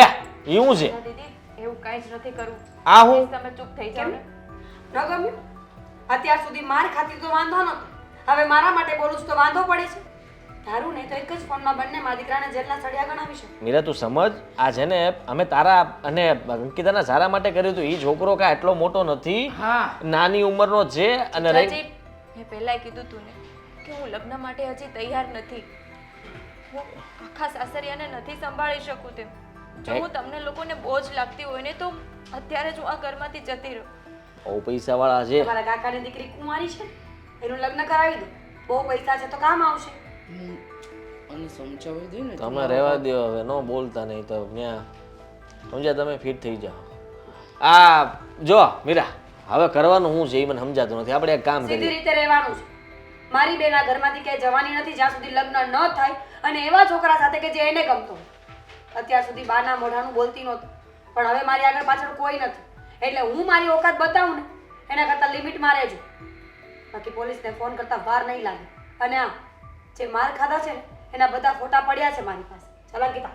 એવું છે? ના દીદી એવું કાંઈ જ નથી કરવું. આ હું તમે ચૂપ થઈ જાઓ કેમ? ને. ન ગમ્યું? અત્યાર સુધી માર ખાતી તો વાંધો નહોતો. હવે મારા માટે બોલું છું તો વાંધો પડે છે. તારું નહીં તો એક જ ફોનમાં બંને મારા દીકરાને જેલના સળિયા ગણાવી શકે. મીરા તું સમજ, આ છે ને અમે તારા અને અંકિતાના સારા માટે કર્યું હતું. એ છોકરો કાંઈ એટલો મોટો નથી, હા નાની ઉંમરનો જ છે. અને રહી જીજાજી મેં પહેલાંય કીધું તું ને કે હું લગ્ન માટે હજી તૈયાર નથી. હું આખા સાસરિયાને નથી સંભાળી શકું તેમ. જો હું તમને લોકોને બોજ લાગતી હોય ને તો અત્યારે જ હું આ ઘરમાંથી જતી રહું. બહુ પૈસાવાળા છે. તમારા કાકાની દીકરી કુંવારી છે, એનું લગ્ન કરાવી દો. બહુ પૈસા છે તો કામ આવશે. અને સમજાવી દે ને. તમે રહેવા દો હવે, ન બોલતા નહીં તો ત્યાં સમજ્યા? તમે ફિટ થઈ જાઓ. આ જો મીરા, હવે કરવાનું શું છે એ મને સમજાતું નથી. આપણે એક કામ સીધી કરીએ. રીતે રહેવાનું છે. મારી બેન આ ઘરમાંથી ક્યાંય જવાની નથી જ્યાં સુધી લગ્ન ન થાય અને એવા છોકરા સાથે કે જે એને ગમતો હોય. અત્યાર સુધી બાના મોઢાનું બોલતી નહોતી પણ હવે મારી આગળ પાછળ કોઈ નથી એટલે હું મારી ઓકાત બતાવું ને એના કરતાં લિમિટમાં રહેજો. બાકી પોલીસને ફોન કરતા વાર નહીં લાગે. અને આ જે માર ખાધા છે ને એના બધા ફોટા પડ્યા છે મારી પાસે. ચાલો અંકિતા.